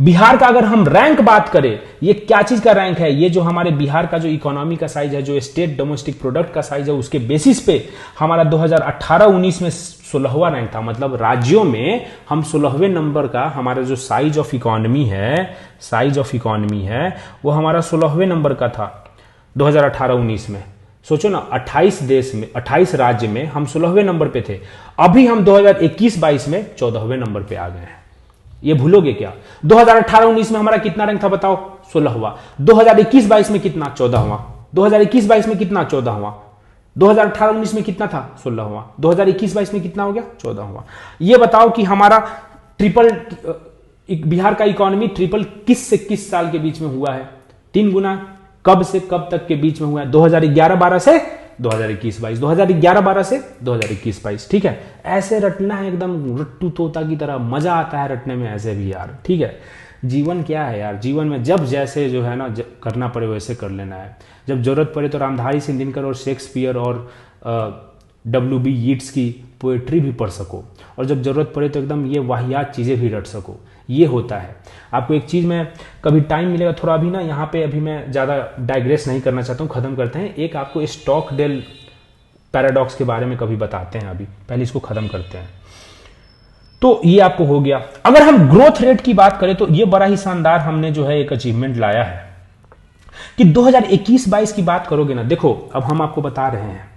Speaker 1: बिहार का अगर हम रैंक बात करें, ये क्या चीज का रैंक है, ये जो हमारे बिहार का जो इकोनॉमी का साइज है, जो स्टेट डोमेस्टिक प्रोडक्ट का साइज है, उसके बेसिस पे हमारा 2018-19 में 16वां रैंक था। मतलब राज्यों में हम 16वें नंबर का, हमारा जो साइज ऑफ इकोनॉमी है वो हमारा 16वें नंबर का था 2018-19 में। सोचो ना, 28 देश में, 28 राज्य में हम 16वें नंबर पे थे। अभी हम 2021-22 में 14वें नंबर पे आ गए हैं। ये भूलोगे क्या? 2018-19 में हमारा कितना रैंक था बताओ? 16वां। 2021-22 में कितना? 14वां। 2021-22 में कितना? 14वां। 2018-19 में कितना था? 16वां। 2021-22 में कितना हो गया? 14वां। ये बताओ कि हमारा ट्रिपल, बिहार का इकोनॉमी ट्रिपल किस से किस साल के बीच में हुआ है? 3 गुना। कब से कब तक के बीच में हुआ है? 2011-12 से 2021-22, 2011-12 से 2021-22। ठीक है, ऐसे रटना है एकदम रट्टू तोता की तरह। मजा आता है रटने में ऐसे भी यार। ठीक है, जीवन क्या है यार, जीवन में जब जैसे जो है ना करना पड़े वैसे कर लेना है। जब जरूरत पड़े तो रामधारी सिंह और शेक्सपियर और WB यीट्स की पोएट्री भी पढ़ सको, और जब जरूरत पड़े तो एकदम ये वाहियात चीजें भी रट सको। ये होता है। आपको एक चीज में कभी टाइम मिलेगा थोड़ा, अभी ना यहाँ पे अभी मैं ज्यादा डाइग्रेस नहीं करना चाहता हूँ, खत्म करते हैं। एक आपको स्टॉकडेल पैराडॉक्स के बारे में कभी बताते हैं, अभी पहले इसको खत्म करते हैं। तो ये आपको हो गया। अगर हम ग्रोथ रेट की बात करें तो ये बड़ा ही शानदार हमने जो है एक अचीवमेंट लाया है कि 2021-22 की बात करोगे ना, देखो अब हम आपको बता रहे हैं।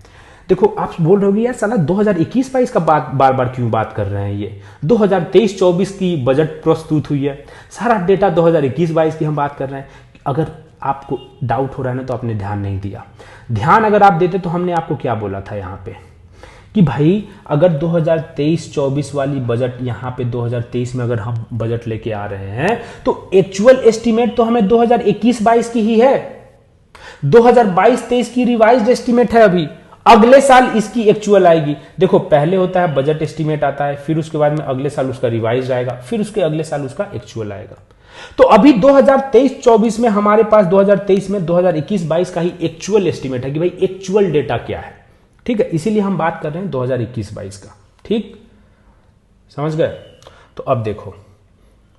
Speaker 1: देखो आप बोल रहे हो यार साला 2021-22 का बार बार क्यों बात कर रहे हैं? ये 2023-24 की बजट प्रस्तुत हुई है, सारा डेटा 2021-22 की हम बात कर रहे हैं। अगर आपको डाउट हो रहा है ना तो आपने ध्यान नहीं दिया। ध्यान अगर आप देते तो हमने आपको क्या बोला था यहाँ पे कि भाई अगर 2023-24 वाली बजट यहाँ पे 2023 में अगर हम बजट लेके आ रहे हैं तो एक्चुअल एस्टिमेट तो हमें 2021-22 की ही है। 2022-23 की रिवाइज्ड एस्टिमेट है अभी, अगले साल इसकी एक्चुअल आएगी। देखो पहले होता है बजट एस्टिमेट आता है, फिर उसके बाद में अगले साल उसका रिवाइज आएगा, फिर उसके अगले साल उसका एक्चुअल आएगा। तो अभी 2023-24 में हमारे पास 2023 में 2021-22 का ही एक्चुअल एस्टिमेट है कि भाई एक्चुअल डेटा क्या है। ठीक है, इसीलिए हम बात कर रहे हैं 2021-22 का। ठीक, समझ गए? तो अब देखो,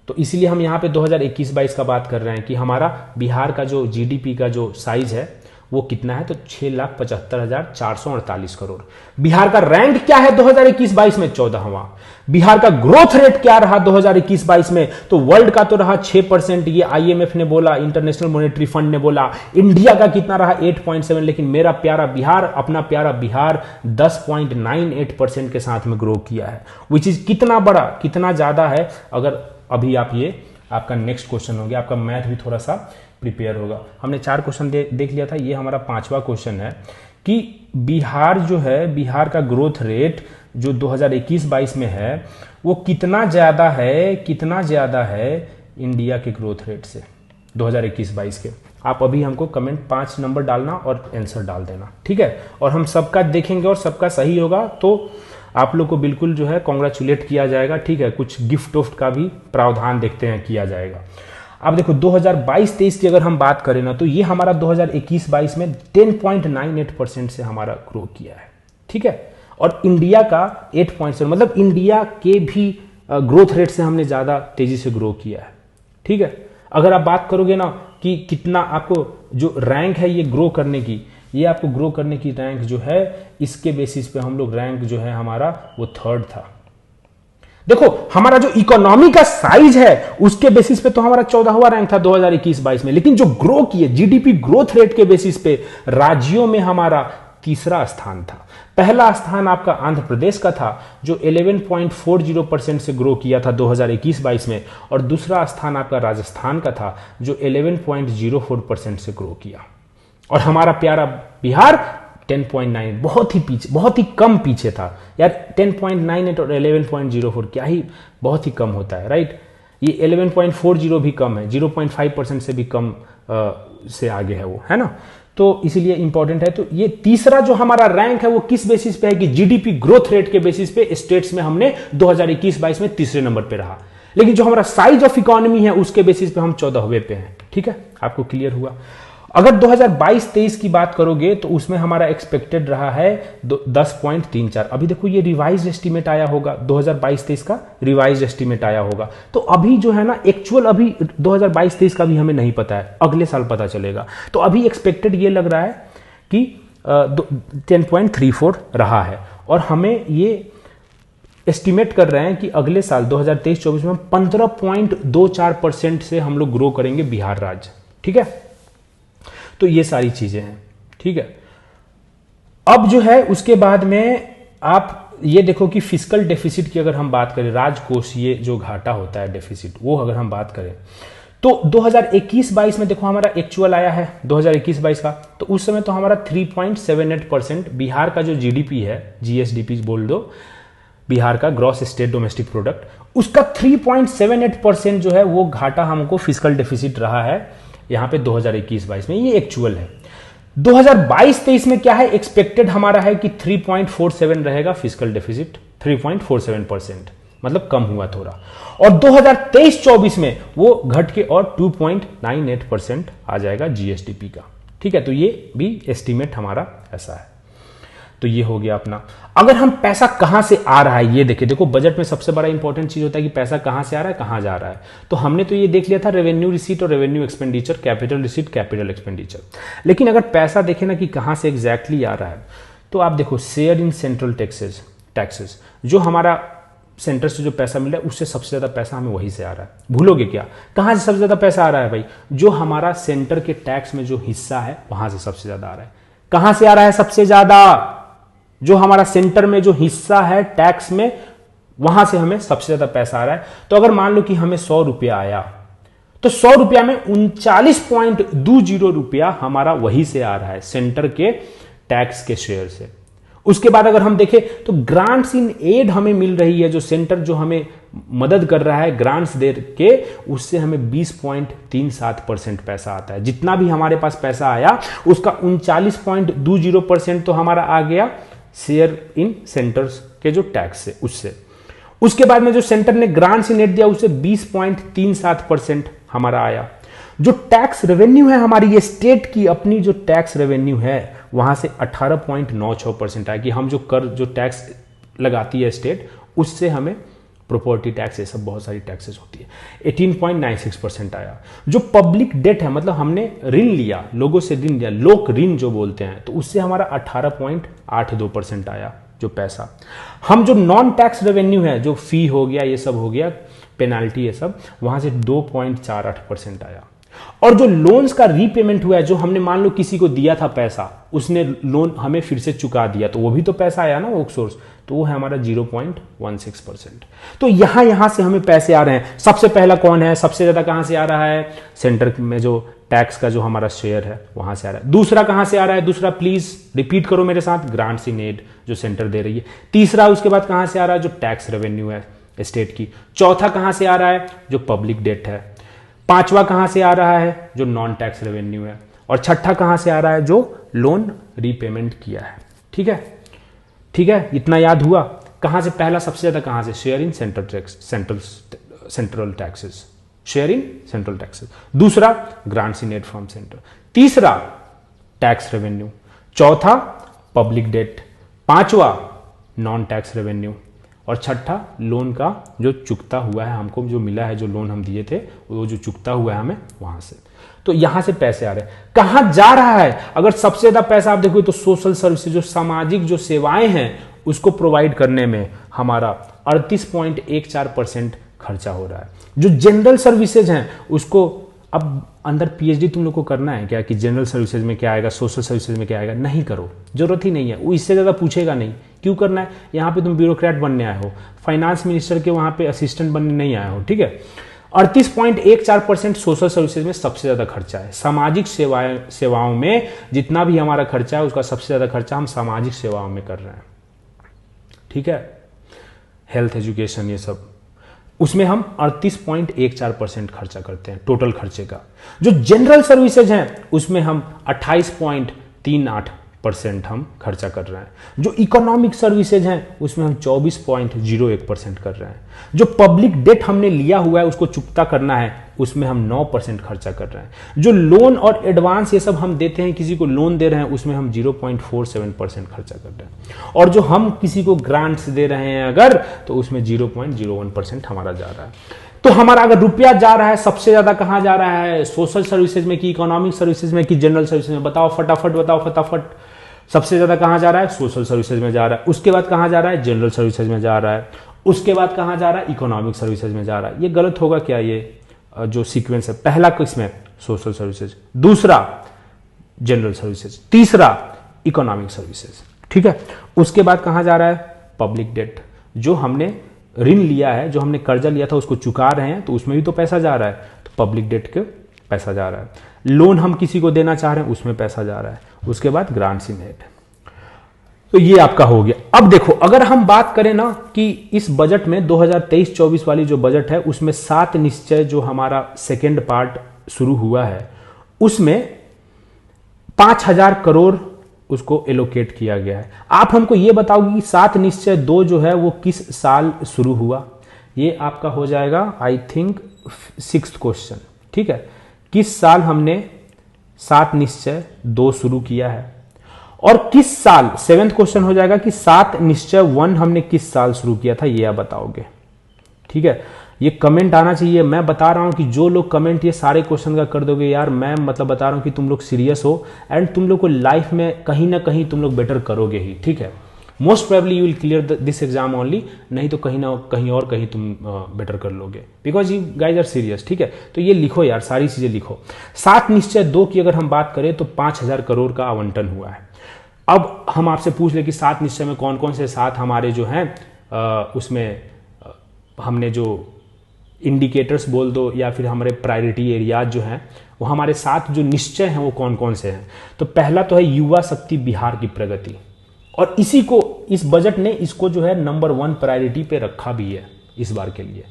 Speaker 1: तो इसीलिए हम यहां पे 2021-22 का बात कर रहे हैं कि हमारा बिहार का जो GDP का जो साइज है वो कितना है, तो 6,75,448 करोड़। बिहार का रैंक क्या है 2021-22 में? 14वां। बिहार का ग्रोथ रेट क्या रहा 2021-22 में? तो वर्ल्ड का तो रहा 6%, ये IMF ने बोला, इंटरनेशनल मॉनेटरी फंड ने बोला। इंडिया का कितना रहा? 8.7, लेकिन मेरा प्यारा बिहार, अपना प्यारा बिहार 10.98% के साथ में ग्रो किया है। विच इज कितना बड़ा, कितना ज्यादा है। अगर अभी आप ये आपका नेक्स्ट क्वेश्चन हो गया, आपका मैथ भी थोड़ा सा प्रिपेयर होगा। हमने 4 क्वेश्चन देख लिया था, ये हमारा 5वां क्वेश्चन है कि बिहार जो है, बिहार का ग्रोथ रेट जो 2021-22 में है वो कितना ज्यादा है इंडिया के ग्रोथ रेट से 2021-22 के। आप अभी हमको कमेंट 5 नंबर डालना और आंसर डाल देना, ठीक है? और हम सबका देखेंगे और सबका सही होगा तो आप लोग को बिल्कुल जो है कॉन्ग्रेचुलेट किया जाएगा, ठीक है? कुछ गिफ्ट उफ्ट का भी प्रावधान देखते हैं किया जाएगा। अब देखो 2022-23 की अगर हम बात करें ना तो ये हमारा 2021-22 में 10.98% से हमारा ग्रो किया है, ठीक है? और इंडिया का 8.7, मतलब इंडिया के भी ग्रोथ रेट से हमने ज्यादा तेजी से ग्रो किया है, ठीक है? अगर आप बात करोगे ना कि कितना आपको जो रैंक है ये ग्रो करने की, ये आपको ग्रो करने की रैंक जो है इसके बेसिस पे हम लोग रैंक जो है हमारा वो 3rd था। देखो हमारा जो इकोनॉमी का साइज है उसके बेसिस पे तो हमारा 14वां रैंक था 2021-22 में, लेकिन जो ग्रो किए जीडीपी ग्रोथ रेट के बेसिस पे राज्यों में हमारा 3रा स्थान था। पहला स्थान आपका आंध्र प्रदेश का था जो 11.40% से ग्रो किया था 2021-22 में, और दूसरा स्थान आपका राजस्थान का था जो 11.04% से ग्रो किया। और हमारा प्यारा बिहार 10.9, बहुत ही पीछे, बहुत ही कम पीछे था यार। 10.98 और 11.04 क्या ही बहुत ही कम होता है, राइट? ये 11.40 भी कम है, 0.5% से भी कम से आगे है वो, है ना? तो इसीलिए इंपॉर्टेंट है। तो ये 3रा जो हमारा रैंक है वो किस बेसिस पे है कि जीडीपी ग्रोथ रेट के बेसिस पे स्टेट्स में हमने 2021-22 में 3रे नंबर पे रहा, लेकिन जो हमारा साइज ऑफ इकोनॉमी है उसके बेसिस पे हम 14वें पे हैं, ठीक है? आपको क्लियर हुआ? अगर 2022-23 की बात करोगे तो उसमें हमारा एक्सपेक्टेड रहा है 10.34। अभी देखो ये रिवाइज एस्टीमेट आया होगा, 2022-23 का रिवाइज एस्टीमेट आया होगा। तो अभी जो है ना एक्चुअल अभी 2022-23 का भी हमें नहीं पता है, अगले साल पता चलेगा। तो अभी एक्सपेक्टेड ये लग रहा है कि 10.34 रहा है, और हमें ये एस्टिमेट कर रहे हैं कि अगले साल 2023-24 में 15.24% से हम लोग ग्रो करेंगे बिहार राज्य। ठीक है, तो ये सारी चीजें हैं। ठीक है, अब जो है उसके बाद में आप ये देखो कि फिस्कल डेफिसिट की अगर हम बात करें, राजकोषीय जो घाटा होता है डेफिसिट, वो अगर हम बात करें तो 2021-22 में देखो हमारा एक्चुअल आया है 2021-22 का, तो उस समय तो हमारा 3.78% बिहार का जो जीडीपी है, जीएसडीपी बोल दो, बिहार का ग्रॉस स्टेट डोमेस्टिक प्रोडक्ट, उसका 3.78% जो है वो घाटा हमको फिस्कल डेफिसिट रहा है यहां पे 2021-22 में। ये एक्चुअल है। 2022-23 में क्या है, एक्सपेक्टेड हमारा है कि 3.47 रहेगा फिस्कल डेफिसिट, 3.47%, मतलब कम हुआ थोड़ा। और 2023-24 में वो घट के और 2.98% आ जाएगा जीएसडीपी का। ठीक है, तो ये भी एस्टीमेट हमारा ऐसा है। तो ये हो गया अपना। अगर हम पैसा कहां से आ रहा है ये देखें, देखो बजट में सबसे बड़ा इंपॉर्टेंट चीज होता है कि पैसा कहां से आ रहा है, कहां जा रहा है। तो हमने तो ये देख लिया था रेवेन्यू रिसीट और revenue expenditure, capital receipt, capital expenditure. लेकिन अगर पैसा देखें ना कि कहां से एग्जैक्टली आ रहा है, तो आप देखो शेयर इन सेंट्रल टैक्सेस, जो हमारा सेंटर से जो पैसा मिल रहा है उससे सबसे ज्यादा पैसा हमें वहीं से आ रहा है। भूलोगे क्या, कहां से सबसे ज्यादा पैसा आ रहा है भाई, जो हमारा सेंटर के टैक्स में जो हिस्सा है वहां से सबसे ज्यादा आ रहा है। कहां से आ रहा है सबसे ज्यादा, जो हमारा सेंटर में जो हिस्सा है टैक्स में, वहां से हमें सबसे ज्यादा पैसा आ रहा है। तो अगर मान लो कि हमें 100 रुपया आया, तो 100 रुपया में 39.20 रुपया हमारा वही से आ रहा है, सेंटर के टैक्स के शेयर से। उसके बाद अगर हम देखें तो ग्रांट्स इन एड हमें मिल रही है, जो सेंटर जो हमें मदद कर रहा है ग्रांट्स दे के, उससे हमें 20.37% पैसा आता है। जितना भी हमारे पास पैसा आया उसका 39.20% तो हमारा आ गया शेयर इन सेंटर्स के जो टैक्स है उससे। उसके बाद में जो सेंटर ने ग्रांट्स इन एड दिया उससे 20.37% हमारा आया। जो टैक्स रेवेन्यू है हमारी, ये स्टेट की अपनी जो टैक्स रेवेन्यू है, वहां से 18.96% आया कि हम जो कर जो टैक्स लगाती है स्टेट, उससे हमें प्रॉपर्टी टैक्स, ये सब बहुत सारी टैक्सेस होती है, 18.96% आया। जो पब्लिक डेट है, मतलब हमने ऋण लिया, लोगों से ऋण लिया, लोक ऋण जो बोलते हैं, तो उससे हमारा 18.82% आया जो पैसा। हम जो नॉन टैक्स रेवेन्यू है, जो फी हो गया, ये सब हो गया, पेनाल्टी, ये सब, वहां से 2.48% आया। और जो लोन्स का रीपेमेंट हुआ है, जो हमने मान लो किसी को दिया था पैसा, उसने लोन हमें फिर से चुका दिया, तो वो भी तो पैसा आया ना, वो सोर्स, तो वो है हमारा 0.16%। तो यहां से हमें पैसे आ रहे हैं। सबसे पहला कौन है, सबसे ज्यादा कहां से आ रहा है, सेंटर में जो टैक्स का जो हमारा शेयर है वहां से आ रहा है। दूसरा कहां से आ रहा है, दूसरा प्लीज रिपीट करो मेरे साथ, ग्रांट्स इन एड जो सेंटर दे रही है। तीसरा उसके बाद कहां से आ रहा है, जो टैक्स रेवेन्यू है स्टेट की। चौथा कहां से आ रहा है, जो पब्लिक डेट है। पांचवा कहां से आ रहा है, जो नॉन टैक्स रेवेन्यू है। और छठा कहां से आ रहा है, जो लोन रीपेमेंट किया है। ठीक है, ठीक है, इतना याद हुआ। कहां से पहला सबसे ज्यादा कहां से, share in central taxes, share in central taxes. दूसरा grants in aid from centre. तीसरा टैक्स रेवेन्यू। चौथा पब्लिक डेट। पांचवा नॉन टैक्स रेवेन्यू। और छठा लोन का जो चुकता हुआ है, हमको जो मिला है, जो लोन हम दिए थे, वो जो चुकता हुआ है हमें वहां से। तो यहां से पैसे आ रहे हैं। कहां जा रहा है, अगर सबसे ज्यादा पैसा आप देखो तो सोशल सर्विस, जो सामाजिक जो सेवाएं हैं उसको प्रोवाइड करने में हमारा 38.14% खर्चा हो रहा है। जो जनरल सर्विसेज हैं उसको, अब अंदर पीएचडी तुम लोग को करना है क्या कि जनरल सर्विसेज में क्या आएगा, सोशल सर्विसेज में क्या आएगा, नहीं करो, जरूरत ही नहीं है, वो इससे ज्यादा पूछेगा नहीं। क्यों करना है, यहाँ पे तुम ब्यूरोक्रेट बनने आए हो, फाइनेंस मिनिस्टर के वहां पे असिस्टेंट बनने नहीं आए हो। ठीक है, 38.14% सोशल सर्विसेज में सबसे ज्यादा खर्चा है। सामाजिक सेवाओं में जितना भी हमारा खर्चा है उसका सबसे ज्यादा खर्चा हम सामाजिक सेवाओं में कर रहे हैं। ठीक है, हेल्थ, एजुकेशन, ये सब, उसमें हम 38.14% खर्चा करते हैं टोटल खर्चे का। जो जनरल सर्विसेज हैं उसमें हम 28.38 परसेंट हम खर्चा कर रहे हैं। जो इकोनॉमिक सर्विसेज हैं उसमें हम 24.01% कर रहे हैं। जो पब्लिक डेट हमने लिया हुआ है उसको चुकता करना है उसमें हम 9% खर्चा कर रहे हैं। जो लोन और एडवांस ये सब हम देते हैं, किसी को लोन दे रहे हैं, उसमें हम 0.47% खर्चा कर रहे हैं। और जो हम किसी को ग्रांट्स दे रहे हैं अगर, तो उसमें 0.01% हमारा जा रहा है। तो हमारा अगर रुपया जा रहा है सबसे ज्यादा कहां जा रहा है, सोशल सर्विसेज में कि इकोनॉमिक सर्विसेज में कि जनरल सर्विसेज में, बताओ फटाफट बताओ फटाफट। सबसे ज्यादा कहां जा रहा है, सोशल सर्विसेज में जा रहा है। उसके बाद कहां जा रहा है, जनरल सर्विसेज में जा रहा है। उसके बाद कहां जा रहा है, इकोनॉमिक सर्विसेज में जा रहा है। ये गलत होगा क्या, ये जो सीक्वेंस है, पहला किसमें, सोशल सर्विसेज, दूसरा जनरल सर्विसेज, तीसरा इकोनॉमिक सर्विसेज, ठीक है। उसके बाद कहां जा रहा है, पब्लिक डेट, जो हमने ऋण लिया है, जो हमने कर्जा लिया था उसको चुका रहे हैं, तो उसमें भी तो पैसा जा रहा है, तो पब्लिक डेट के पैसा जा रहा है। लोन हम किसी को देना चाह रहे हैं उसमें पैसा जा रहा है। उसके बाद ग्रांट्स इन एड, तो ये आपका हो गया। अब देखो अगर हम बात करें ना कि इस बजट में 2023-24 वाली जो बजट है उसमें 7 निश्चय जो हमारा सेकेंड पार्ट शुरू हुआ है उसमें 5,000 करोड़ उसको एलोकेट किया गया है। आप हमको ये बताओगे कि 7 निश्चय 2 जो है वो किस साल शुरू हुआ, ये आपका हो जाएगा आई थिंक 6th क्वेश्चन, ठीक है। किस साल हमने 7 निश्चय 2 शुरू किया है और किस साल, 7th क्वेश्चन हो जाएगा कि 7 निश्चय 1 हमने किस साल शुरू किया था, ये आप बताओगे, ठीक है। ये कमेंट आना चाहिए। मैं बता रहा हूं कि जो लोग कमेंट ये सारे क्वेश्चन का कर दोगे यार, मैं मतलब बता रहा हूं कि तुम लोग सीरियस हो एंड तुम लोग को लाइफ में कहीं ना कहीं तुम लोग बेटर करोगे ही, ठीक है। Most probably you will clear this exam only, नहीं तो कहीं ना कहीं और कहीं तुम बेटर कर लोगे, because you guys are serious, ठीक है। तो ये लिखो यार, सारी चीजें लिखो। 7 निश्चय 2 की अगर हम बात करें तो 5,000 करोड़ का आवंटन हुआ है। अब हम आपसे पूछ ले कि 7 निश्चय में कौन कौन से 7 हमारे जो हैं उसमें हमने जो इंडिकेटर्स बोल दो या फिर हमारे प्रायोरिटी एरियाज जो हैं वो हमारे 7 जो निश्चय हैं वो कौन कौन से हैं। तो पहला तो है युवा शक्ति बिहार की प्रगति, और इसी को इस बजट ने इसको जो है नंबर 1 प्रायोरिटी पे रखा भी है इस बार के लिए।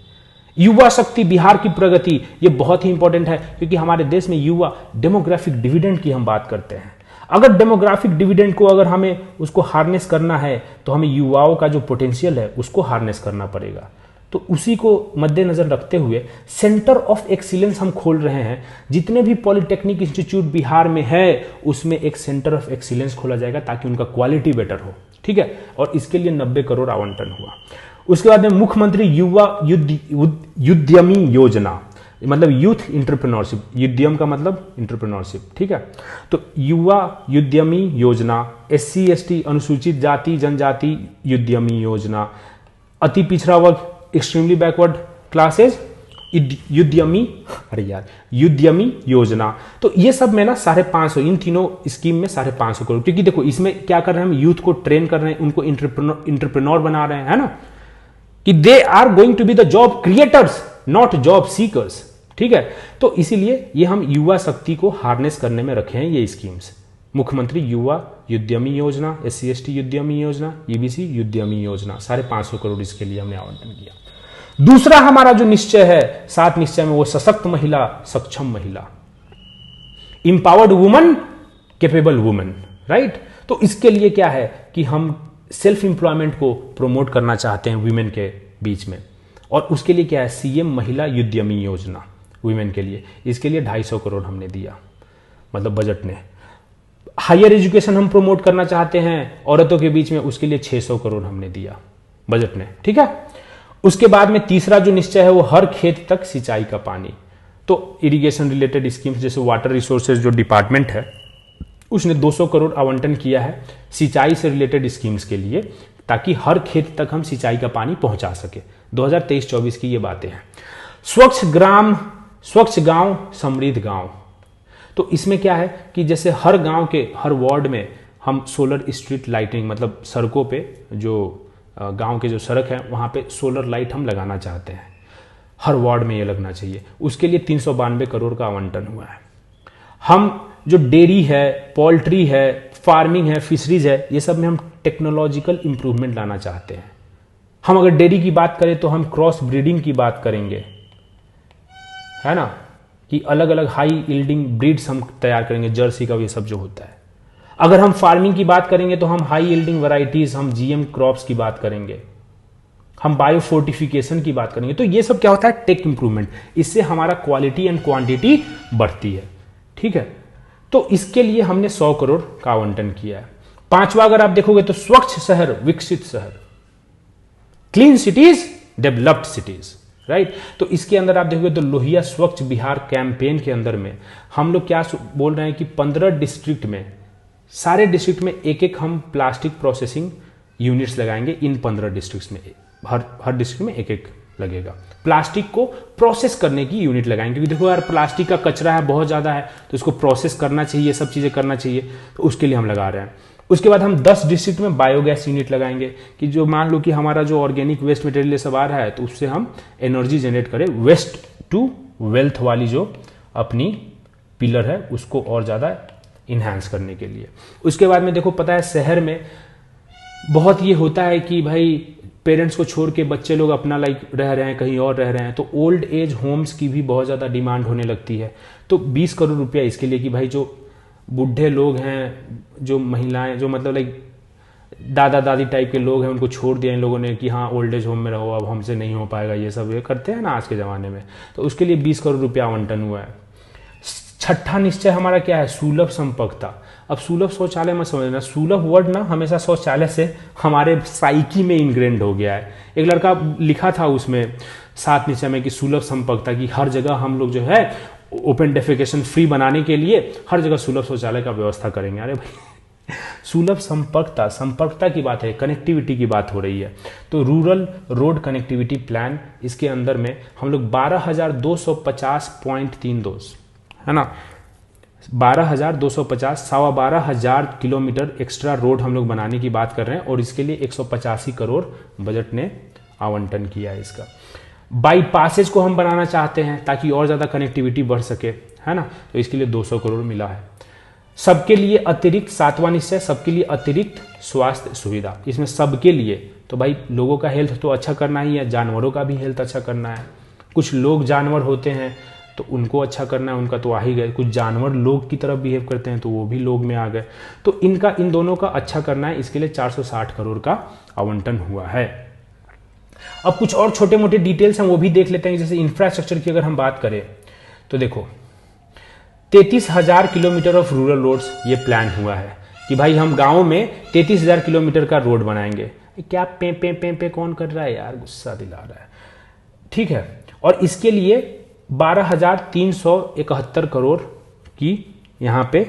Speaker 1: युवा शक्ति बिहार की प्रगति ये बहुत ही इंपॉर्टेंट है क्योंकि हमारे देश में युवा, डेमोग्राफिक डिविडेंड की हम बात करते हैं। अगर डेमोग्राफिक डिविडेंड को अगर हमें उसको हार्नेस करना है तो हमें युवाओं का जो पोटेंशियल है उसको हार्नेस करना पड़ेगा। तो उसी को मद्देनजर रखते हुए सेंटर ऑफ एक्सीलेंस हम खोल रहे हैं। जितने भी पॉलिटेक्निक इंस्टीट्यूट बिहार में है उसमें एक सेंटर ऑफ एक्सीलेंस खोला जाएगा ताकि उनका क्वालिटी बेटर हो, ठीक है। और इसके लिए 90 करोड़ आवंटन हुआ। उसके बाद में मुख्यमंत्री युवा उद्यमी योजना, मतलब यूथ इंटरप्रेन्योरशिप, युद्यम का मतलब इंटरप्रेन्योरशिप, ठीक है। तो युवा उद्यमी योजना, SC ST अनुसूचित जाति जनजाति उद्यमी योजना, अति पिछड़ा वर्ग एक्सट्रीमली बैकवर्ड क्लासेज उद्यमी, अरे यार उद्यमी योजना। तो ये सब में ना 550, इन तीनों स्कीम में 550 करोड़, क्योंकि देखो इसमें क्या कर रहे हैं हम, यूथ को ट्रेन कर रहे हैं, उनको इंटरप्रेन्योर बना रहे हैं, है ना, कि they are going to be the job creators not job seekers, ठीक है। तो इसीलिए ये हम युवा शक्ति को हार्नेस करने में रखे हैं ये स्कीम्स। मुख्यमंत्री युवा उद्यमी योजना, SC ST उद्यमी योजना, EBC उद्यमी योजना, 550 करोड़ इसके लिए हमने आवंटन किया। दूसरा हमारा जो निश्चय है 7 निश्चय में वो सशक्त महिला, सक्षम महिला, empowered woman, capable woman, right. तो इसके लिए क्या है कि हम सेल्फ एम्प्लॉयमेंट को प्रमोट करना चाहते हैं वुमेन के बीच में, और उसके लिए क्या है CM महिला उद्यमी योजना वुमेन के लिए, इसके लिए 250 करोड़ हमने दिया, मतलब बजट ने। हायर एजुकेशन हम प्रमोट करना चाहते हैं औरतों के बीच में, उसके लिए 600 करोड़ हमने दिया बजट ने, ठीक है। उसके बाद में तीसरा जो निश्चय है वो हर खेत तक सिंचाई का पानी। तो इरिगेशन रिलेटेड स्कीम्स जैसे वाटर रिसोर्सेज जो डिपार्टमेंट है उसने 200 करोड़ आवंटन किया है सिंचाई से रिलेटेड स्कीम्स के लिए, ताकि हर खेत तक हम सिंचाई का पानी पहुंचा सके। 2023-24 की ये बातें हैं। स्वच्छ ग्राम, स्वच्छ गांव, समृद्ध गांव। तो इसमें क्या है कि जैसे हर गांव के हर वार्ड में हम सोलर स्ट्रीट लाइटिंग, मतलब सड़कों पे जो गांव के जो सड़क है वहां पे सोलर लाइट हम लगाना चाहते हैं, हर वार्ड में ये लगना चाहिए। उसके लिए 392 करोड़ का आवंटन हुआ है। हम जो डेयरी है, पोल्ट्री है, फार्मिंग है, फिशरीज है, ये सब में हम टेक्नोलॉजिकल इंप्रूवमेंट लाना चाहते हैं। हम अगर डेयरी की बात करें तो हम क्रॉस ब्रीडिंग की बात करेंगे, है ना, कि अलग अलग हाई यील्डिंग ब्रीड्स हम तैयार करेंगे, जर्सी का ये सब जो होता है। अगर हम फार्मिंग की बात करेंगे तो हम हाई यील्डिंग वैरायटीज, हम जीएम क्रॉप्स की बात करेंगे, हम बायो फोर्टिफिकेशन की बात करेंगे। तो ये सब क्या होता है, टेक इंप्रूवमेंट, इससे हमारा क्वालिटी एंड क्वांटिटी बढ़ती है। ठीक है, तो इसके लिए हमने 100 करोड़ का आवंटन किया है। पांचवा अगर आप देखोगे तो स्वच्छ शहर विकसित शहर, clean cities developed cities, right. तो इसके अंदर आप देखोगे तो लोहिया स्वच्छ बिहार कैंपेन के अंदर में हम लोग क्या बोल रहे हैं कि 15 डिस्ट्रिक्ट में, सारे डिस्ट्रिक्ट में एक एक हम प्लास्टिक प्रोसेसिंग यूनिट्स लगाएंगे। इन 15 डिस्ट्रिक्ट्स में हर डिस्ट्रिक्ट में एक एक लगेगा। प्लास्टिक को प्रोसेस करने की यूनिट लगाएंगे, क्योंकि देखो यार प्लास्टिक का कचरा है बहुत ज़्यादा है, तो इसको प्रोसेस करना चाहिए, सब चीज़ें करना चाहिए, तो उसके लिए हम लगा रहे हैं। उसके बाद हम 10 डिस्ट्रिक्ट में बायोगैस यूनिट लगाएंगे कि जो मान लो कि हमारा जो ऑर्गेनिक वेस्ट मटेरियल ये सब आ रहा है तो उससे हम एनर्जी जनरेट करें, वेस्ट टू वेल्थ वाली जो अपनी पिलर है उसको और ज़्यादा इन्हांस करने के लिए। उसके बाद में देखो पता है शहर में बहुत ये होता है कि भाई पेरेंट्स को छोड़ के बच्चे लोग अपना लाइक रह रहे हैं, कहीं और रह रहे हैं, तो ओल्ड एज होम्स की भी बहुत ज़्यादा डिमांड होने लगती है। तो 20 करोड़ रुपया इसके लिए कि भाई जो बूढ़े लोग हैं, जो महिलाएं, जो मतलब लाइक दादा दादी टाइप के लोग हैं, उनको छोड़ दिया इन लोगों ने कि हाँ ओल्ड एज होम में रहो, अब हमसे नहीं हो पाएगा, ये सब ये करते हैं ना आज के ज़माने में। तो उसके लिए 20 करोड़ रुपया आवंटन हुआ है। छठा निश्चय हमारा क्या है, सुलभ संपर्कता। अब सुलभ शौचालय मत समझना, सुलभ वर्ड ना हमेशा शौचालय से हमारे साइकी में इनग्रेंड हो गया है। एक लड़का लिखा था उसमें 7 निश्चय में कि सुलभ संपर्कता की हर जगह हम लोग जो है ओपन डेफिकेशन फ्री बनाने के लिए हर जगह सुलभ शौचालय का व्यवस्था करेंगे। अरे भाई सुलभ संपर्कता, संपर्कता की बात है, कनेक्टिविटी की बात हो रही है। तो रूरल रोड कनेक्टिविटी प्लान, इसके अंदर में हम लोग 12,250.32 है ना, 12,250, 12,500 किलोमीटर एक्स्ट्रा रोड हम लोग बनाने की बात कर रहे हैं, और इसके लिए 185 करोड़ बजट ने आवंटन किया है इसका। बाईपासेज को हम बनाना चाहते हैं ताकि और ज़्यादा कनेक्टिविटी बढ़ सके, है ना, तो इसके लिए 200 करोड़ मिला है। सबके लिए अतिरिक्त, 7वां निश्चय, सबके लिए अतिरिक्त स्वास्थ्य सुविधा। इसमें सबके लिए तो भाई लोगों का हेल्थ तो अच्छा करना ही है, जानवरों का भी हेल्थ अच्छा करना है। कुछ लोग जानवर होते हैं तो उनको अच्छा करना है, उनका तो आ ही गए। कुछ जानवर लोग की तरफ बिहेव करते हैं तो वो भी लोग में आ गए। तो इनका, इन दोनों का अच्छा करना है, इसके लिए 460 करोड़ का आवंटन हुआ है। अब कुछ और छोटे मोटे डिटेल्स हम वो भी देख लेते हैं। जैसे इंफ्रास्ट्रक्चर की अगर हम बात करें तो देखो 33,000 किलोमीटर ऑफ रूरल रोड्स ये प्लान हुआ है कि भाई हम गाँव में 33,000 किलोमीटर का रोड बनाएंगे। क्या पे पे पे पे कौन कर रहा है यार, गुस्सा दिला रहा है। ठीक है, और इसके लिए 12,371 करोड़ की यहाँ पे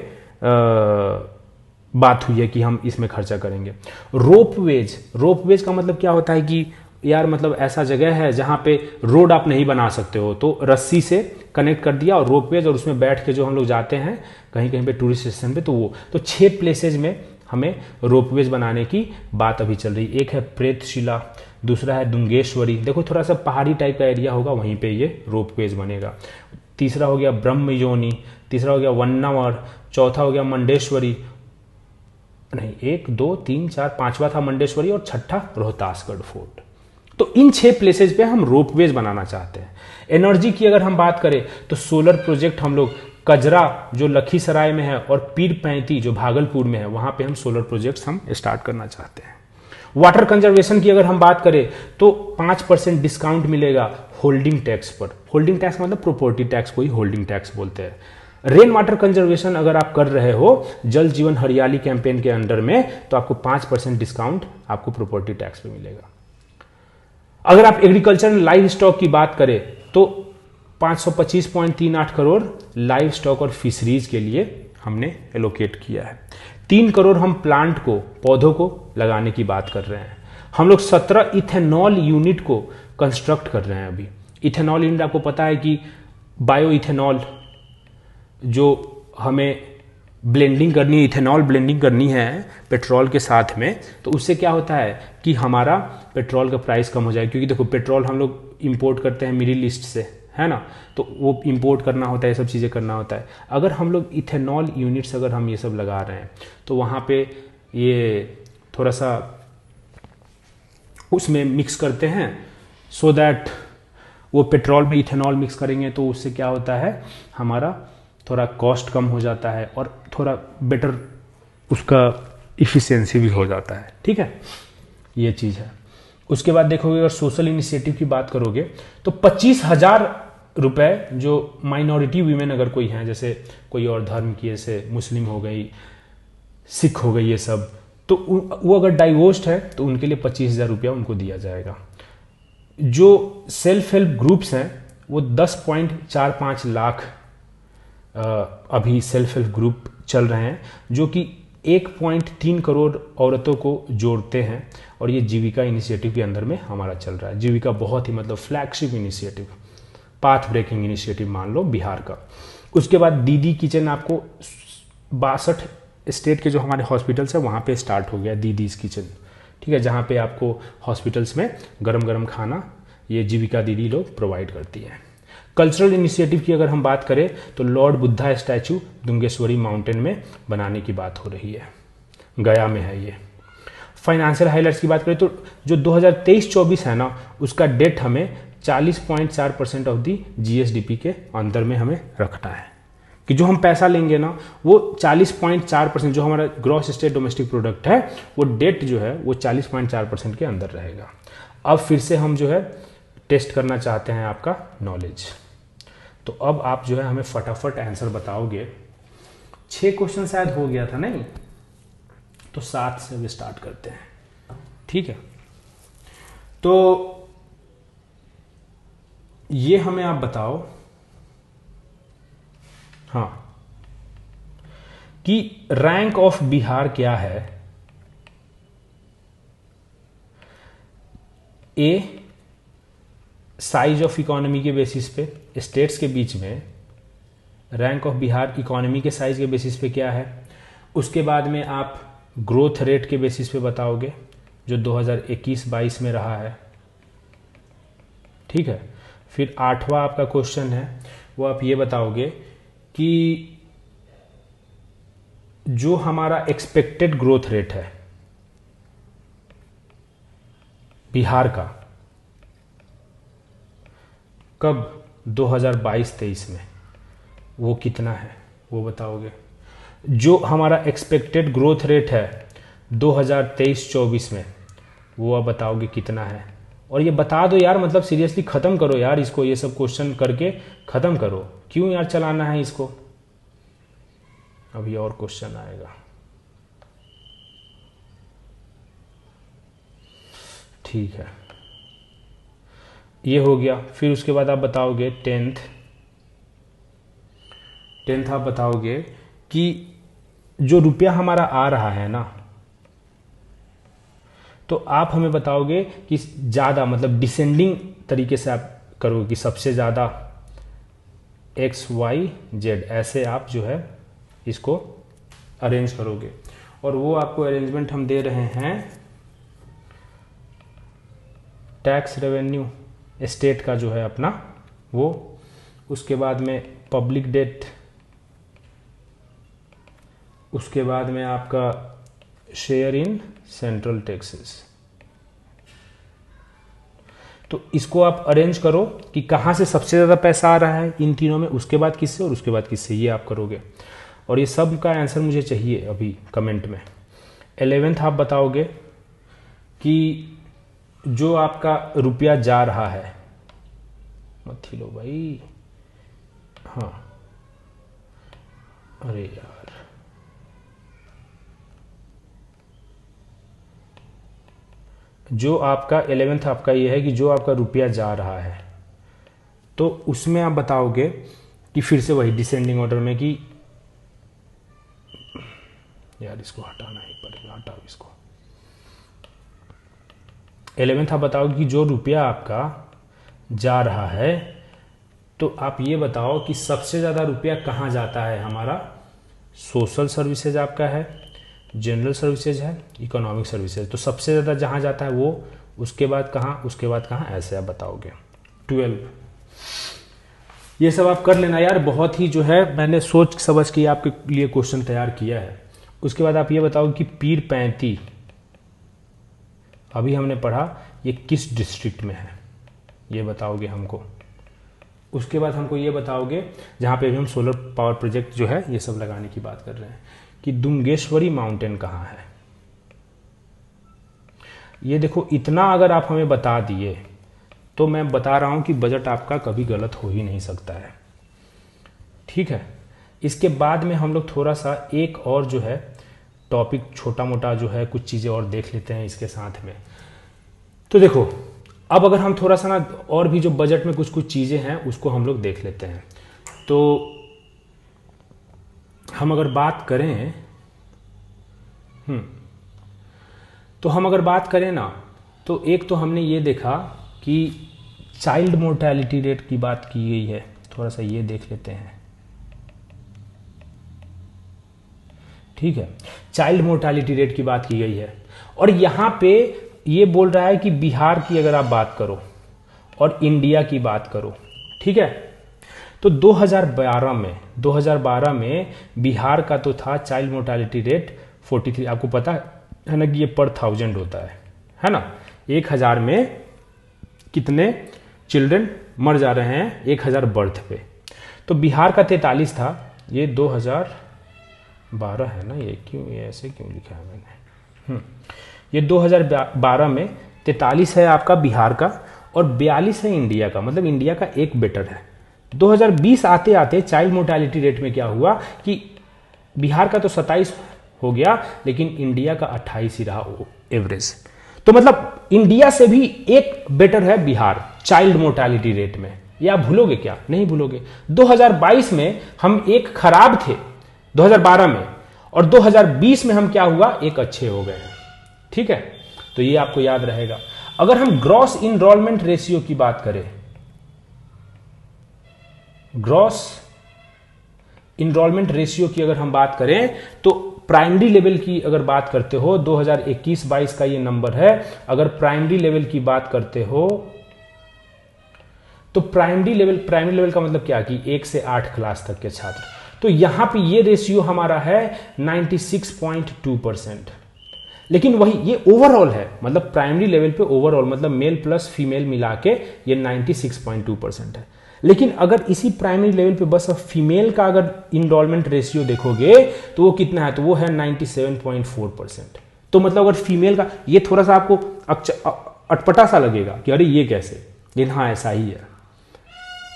Speaker 1: बात हुई है कि हम इसमें खर्चा करेंगे। रोपवेज, रोपवेज का मतलब क्या होता है कि यार मतलब ऐसा जगह है जहाँ पे रोड आप नहीं बना सकते हो तो रस्सी से कनेक्ट कर दिया और रोपवेज, और उसमें बैठ के जो हम लोग जाते हैं कहीं कहीं पे टूरिस्ट स्टेशन पे, तो वो तो 6 प्लेसेज में हमें रोपवेज बनाने की बात अभी चल रही। एक है प्रेतशिला, दूसरा है दुंगेश्वरी, देखो थोड़ा सा पहाड़ी टाइप का एरिया होगा, वहीं पे ये रोपवेज बनेगा। तीसरा हो गया ब्रह्मयोनी, तीसरा हो गया वन्नावर, चौथा हो गया मंडेश्वरी, नहीं 1 2 3 4 5वां था मंडेश्वरी, और छठा रोहतासगढ़ फोर्ट। तो इन 6 प्लेसेज पे हम रोपवेज बनाना चाहते हैं। एनर्जी की अगर हम बात करें तो सोलर प्रोजेक्ट हम लोग कजरा जो लखीसराय में है और पीर पैंती जो भागलपुर में है, वहां पे हम सोलर प्रोजेक्ट्स हम स्टार्ट करना चाहते हैं। वाटर कंजर्वेशन की अगर हम बात करें तो 5% डिस्काउंट मिलेगा होल्डिंग टैक्स पर। होल्डिंग टैक्स मतलब प्रॉपर्टी टैक्स को ही होल्डिंग टैक्स बोलते हैं। रेन वाटर कंजर्वेशन अगर आप कर रहे हो जल जीवन हरियाली कैंपेन के अंडर में, तो आपको 5% डिस्काउंट आपको प्रॉपर्टी टैक्स पे मिलेगा। अगर आप एग्रीकल्चर एंड लाइव स्टॉक की बात करें तो 525.38 करोड़ लाइव स्टॉक और फिशरीज के लिए हमने एलोकेट किया है। 3 करोड़ हम प्लांट को, पौधों को लगाने की बात कर रहे हैं। हम लोग 17 इथेनॉल यूनिट को कंस्ट्रक्ट कर रहे हैं अभी। इथेनॉल यूनिट आपको पता है कि बायो इथेनॉल जो हमें ब्लेंडिंग करनी है, इथेनॉल ब्लेंडिंग करनी है पेट्रोल के साथ में, तो उससे क्या होता है कि हमारा पेट्रोल का प्राइस कम हो जाए। क्योंकि देखो पेट्रोल हम लोग इंपोर्ट करते हैं मिडिल ईस्ट से, है ना, तो वो इंपोर्ट करना होता है, ये सब चीज़ें करना होता है। अगर हम लोग इथेनॉल यूनिट्स अगर हम ये सब लगा रहे हैं तो वहाँ पे ये थोड़ा सा उसमें मिक्स करते हैं, सो दैट वो पेट्रोल में इथेनॉल मिक्स करेंगे तो उससे क्या होता है, हमारा थोड़ा कॉस्ट कम हो जाता है और थोड़ा बेटर उसका इफिशियंसी भी हो जाता है। ठीक है, ये चीज़ है। उसके बाद देखोगे अगर सोशल इनिशिएटिव की बात करोगे तो 25,000 रुपए जो माइनॉरिटी वीमेन अगर कोई हैं, जैसे कोई और धर्म की, जैसे मुस्लिम हो गई, सिख हो गई, ये सब, तो वो अगर डाइवोर्स्ड है तो उनके लिए 25,000 रुपया उनको दिया जाएगा। जो सेल्फ हेल्प ग्रुप्स हैं वो 10.45 लाख अभी सेल्फ हेल्प ग्रुप चल रहे हैं, जो कि 1.3 करोड़ औरतों को जोड़ते हैं, और ये जीविका इनिशिएटिव के अंदर में हमारा चल रहा है। जीविका बहुत ही मतलब flagship initiative, path breaking initiative मान लो बिहार का। उसके बाद दीदी किचन आपको 62 स्टेट के जो हमारे हॉस्पिटल्स हैं वहाँ पे स्टार्ट हो गया दीदीज किचन। ठीक है, जहाँ पे आपको हॉस्पिटल्स में गरम गरम खाना ये जीविका दीदी लोग प्रोवाइड करती है। कल्चरल इनिशिएटिव की अगर हम बात करें तो लॉर्ड बुद्धा स्टैचू दुंगेश्वरी माउंटेन में बनाने की बात हो रही है, गया में है ये। फाइनेंशियल हाइलाइट्स की बात करें तो जो 2023-24 है ना, उसका डेट हमें 40.4% ऑफ दी जीएसडीपी के अंदर में हमें रखना है, कि जो हम पैसा लेंगे ना वो 40.4%, जो हमारा ग्रॉस स्टेट डोमेस्टिक प्रोडक्ट है वो डेट जो है वो 40.4% के अंदर रहेगा। अब फिर से हम जो है टेस्ट करना चाहते हैं आपका नॉलेज, तो अब आप जो है हमें फटाफट आंसर बताओगे। 6 क्वेश्चन शायद हो गया था नहीं, तो 7 से भी स्टार्ट करते हैं। ठीक है, तो ये हमें आप बताओ हाँ कि रैंक ऑफ बिहार क्या है। ए, साइज ऑफ इकोनॉमी के बेसिस पे, स्टेट्स के बीच में रैंक ऑफ बिहार इकोनॉमी के साइज के बेसिस पे क्या है। उसके बाद में आप ग्रोथ रेट के बेसिस पे बताओगे जो 2021-22 में रहा है। ठीक है, फिर 8वां आपका क्वेश्चन है वो आप ये बताओगे कि जो हमारा एक्सपेक्टेड ग्रोथ रेट है बिहार का कब 2022-23 में वो कितना है वो बताओगे। जो हमारा एक्सपेक्टेड ग्रोथ रेट है 2023-24 में वो आप बताओगे कितना है। और ये बता दो यार, मतलब सीरियसली ख़त्म करो यार इसको, ये सब क्वेश्चन करके ख़त्म करो, क्यों यार चलाना है इसको। अभी और क्वेश्चन आएगा। ठीक है, ये हो गया। फिर उसके बाद आप बताओगे 10th आप बताओगे कि जो रुपया हमारा आ रहा है ना, तो आप हमें बताओगे कि ज़्यादा मतलब डिसेंडिंग तरीके से आप करोगे कि सबसे ज़्यादा XYZ ऐसे आप जो है इसको अरेंज करोगे। और वो आपको अरेंजमेंट हम दे रहे हैं टैक्स रेवेन्यू स्टेट का जो है अपना वो, उसके बाद में पब्लिक डेट, उसके बाद में आपका शेयर इन सेंट्रल टैक्सेस। तो इसको आप अरेंज करो कि कहाँ से सबसे ज़्यादा पैसा आ रहा है इन तीनों में, उसके बाद किससे और उसके बाद किससे, ये आप करोगे। और ये सब का आंसर मुझे चाहिए अभी कमेंट में। 11th आप बताओगे कि जो आपका रुपया जा रहा है, मत हिलो भाई, हाँ अरे यार, जो आपका 11th आपका ये है कि जो आपका रुपया जा रहा है, तो उसमें आप बताओगे कि फिर से वही डिसेंडिंग ऑर्डर में कि यार इसको हटाना ही पड़ेगा, हटाओ इसको। 11th आप बताओगे कि जो रुपया आपका जा रहा है, तो आप ये बताओ कि सबसे ज़्यादा रुपया कहाँ जाता है हमारा। सोशल सर्विसेज आपका है, जनरल सर्विसेज है, इकोनॉमिक सर्विसेज। तो सबसे ज़्यादा जहाँ जाता है वो, उसके बाद कहाँ, उसके बाद कहाँ, ऐसे आप बताओगे। 12 ये सब आप कर लेना यार, बहुत ही जो है मैंने सोच समझ के आपके लिए क्वेश्चन तैयार किया है। उसके बाद आप ये बताओ कि पीर पैंती अभी हमने पढ़ा ये किस डिस्ट्रिक्ट में है, ये बताओगे हमको। उसके बाद हमको ये बताओगे, जहाँ पे भी हम सोलर पावर प्रोजेक्ट जो है ये सब लगाने की बात कर रहे हैं, कि दुंगेश्वरी माउंटेन कहाँ है। ये देखो, इतना अगर आप हमें बता दिए तो मैं बता रहा हूं कि बजट आपका कभी गलत हो ही नहीं सकता है। ठीक है, इसके बाद में हम लोग थोड़ा सा एक और जो है टॉपिक छोटा मोटा जो है कुछ चीज़ें और देख लेते हैं इसके साथ में। तो देखो, अब अगर हम थोड़ा सा ना और भी जो बजट में कुछ कुछ चीज़ें हैं उसको हम लोग देख लेते हैं। तो हम अगर बात करें ना, तो एक तो हमने ये देखा कि चाइल्ड मोर्टेलिटी रेट की बात की गई है। थोड़ा सा ये देख लेते हैं। ठीक है, चाइल्ड मोर्टेलिटी रेट की बात की गई है और यहां पे ये बोल रहा है कि बिहार की अगर आप बात करो और इंडिया की बात करो, ठीक है, तो 2012 में बिहार का तो था चाइल्ड मोर्टेलिटी रेट 43। आपको पता है ना कि ये पर 1000 होता है ना। 1000 में कितने चिल्ड्रन मर जा रहे हैं 1000 बर्थ पे। तो बिहार का 43 था। ये 2012 है ना, ये ऐसे क्यों लिखा है मैंने। ये 2012 में 43 है आपका बिहार का और 42 है इंडिया का, मतलब इंडिया का एक बेटर है। 2020 आते आते चाइल्ड मोर्टेलिटी रेट में क्या हुआ कि बिहार का तो 27 हो गया लेकिन इंडिया का 28 ही रहा एवरेज। तो मतलब इंडिया से भी एक बेटर है बिहार चाइल्ड मोर्टेलिटी रेट में। ये आप भूलोगे क्या? नहीं भूलोगे। 2022 में हम एक खराब थे 2012 में, और 2020 में हम क्या हुआ, एक अच्छे हो गए हैं। ठीक है, तो ये आपको याद रहेगा। अगर हम ग्रॉस इनरोलमेंट रेशियो की बात करें, ग्रॉस इनरोलमेंट रेशियो की अगर हम बात करें, तो प्राइमरी लेवल की अगर बात करते हो 2021-22 का ये नंबर है। अगर प्राइमरी लेवल की बात करते हो तो प्राइमरी लेवल का मतलब क्या कि 1 से 8 क्लास तक के छात्र, तो यहां पे ये रेशियो हमारा है 96.2%। लेकिन वही ये ओवरऑल है, मतलब प्राइमरी लेवल पे ओवरऑल मतलब मेल प्लस फीमेल मिला के ये 96.2% है। लेकिन अगर इसी प्राइमरी लेवल पे बस फीमेल का अगर इनरोलमेंट रेशियो देखोगे तो वो कितना है, तो वो है 97.4%। तो मतलब अगर फीमेल का, ये थोड़ा सा आपको अटपटा सा लगेगा कि अरे ये कैसे, लेकिन हाँ ऐसा ही है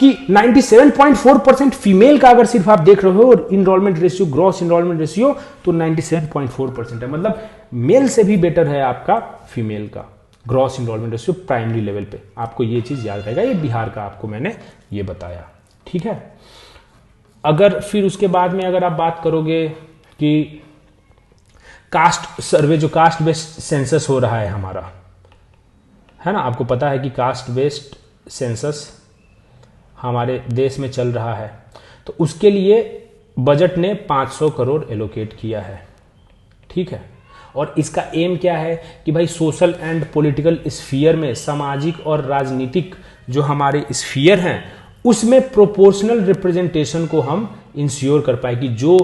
Speaker 1: कि 97.4% फीमेल का अगर सिर्फ आप देख रहे हो enrolment ratio, gross enrolment ratio, तो 97.4% है। मतलब मेल से भी बेटर है आपका फीमेल का gross enrolment ratio primary level पे। आपको ये चीज याद रहेगा। ये बिहार का आपको मैंने ये बताया। ठीक है, अगर फिर उसके बाद में अगर आप बात करोगे कि कास्ट सर्वे, जो कास्ट बेस्ड सेंसस हो रहा है हमारा, है ना, आपको पता है कि कास्ट बेस्ड सेंसस हमारे देश में चल रहा है, तो उसके लिए बजट ने 500 करोड़ एलोकेट किया है। ठीक है, और इसका एम क्या है कि भाई सोशल एंड पॉलिटिकल स्फीयर में, सामाजिक और राजनीतिक जो हमारे स्फीयर हैं उसमें प्रोपोर्शनल रिप्रेजेंटेशन को हम इंश्योर कर पाए कि जो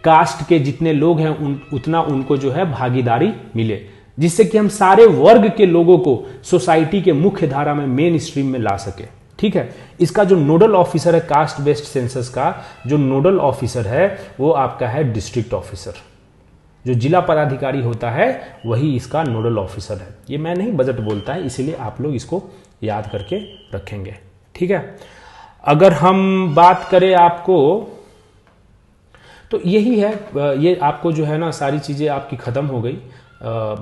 Speaker 1: कास्ट के जितने लोग हैं उतना उनको जो है भागीदारी मिले, जिससे कि हम सारे वर्ग के लोगों को सोसाइटी के मुख्य धारा में, मेन स्ट्रीम में ला सके। ठीक है, इसका जो नोडल ऑफिसर है कास्ट बेस्ड सेंसस का, जो नोडल ऑफिसर है वो आपका है डिस्ट्रिक्ट ऑफिसर। जो जिला पदाधिकारी होता है वही इसका नोडल ऑफिसर है। ये मैं नहीं, बजट बोलता है, इसीलिए आप लोग इसको याद करके रखेंगे। ठीक है, अगर हम बात करें आपको, तो यही है, ये आपको जो है ना सारी चीज़ें आपकी ख़त्म हो गई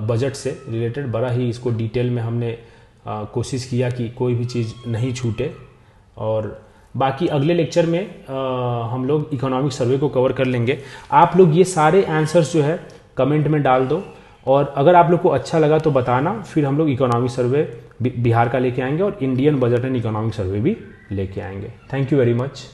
Speaker 1: बजट से रिलेटेड। बड़ा ही इसको डिटेल में हमने कोशिश किया कि कोई भी चीज़ नहीं छूटे। और बाकी अगले लेक्चर में हम लोग इकोनॉमिक सर्वे को कवर कर लेंगे। आप लोग ये सारे आंसर्स जो है कमेंट में डाल दो, और अगर आप लोग को अच्छा लगा तो बताना, फिर हम लोग इकोनॉमिक सर्वे बिहार का लेके आएंगे और Indian budget and economic survey भी लेके आएंगे। Thank you very much.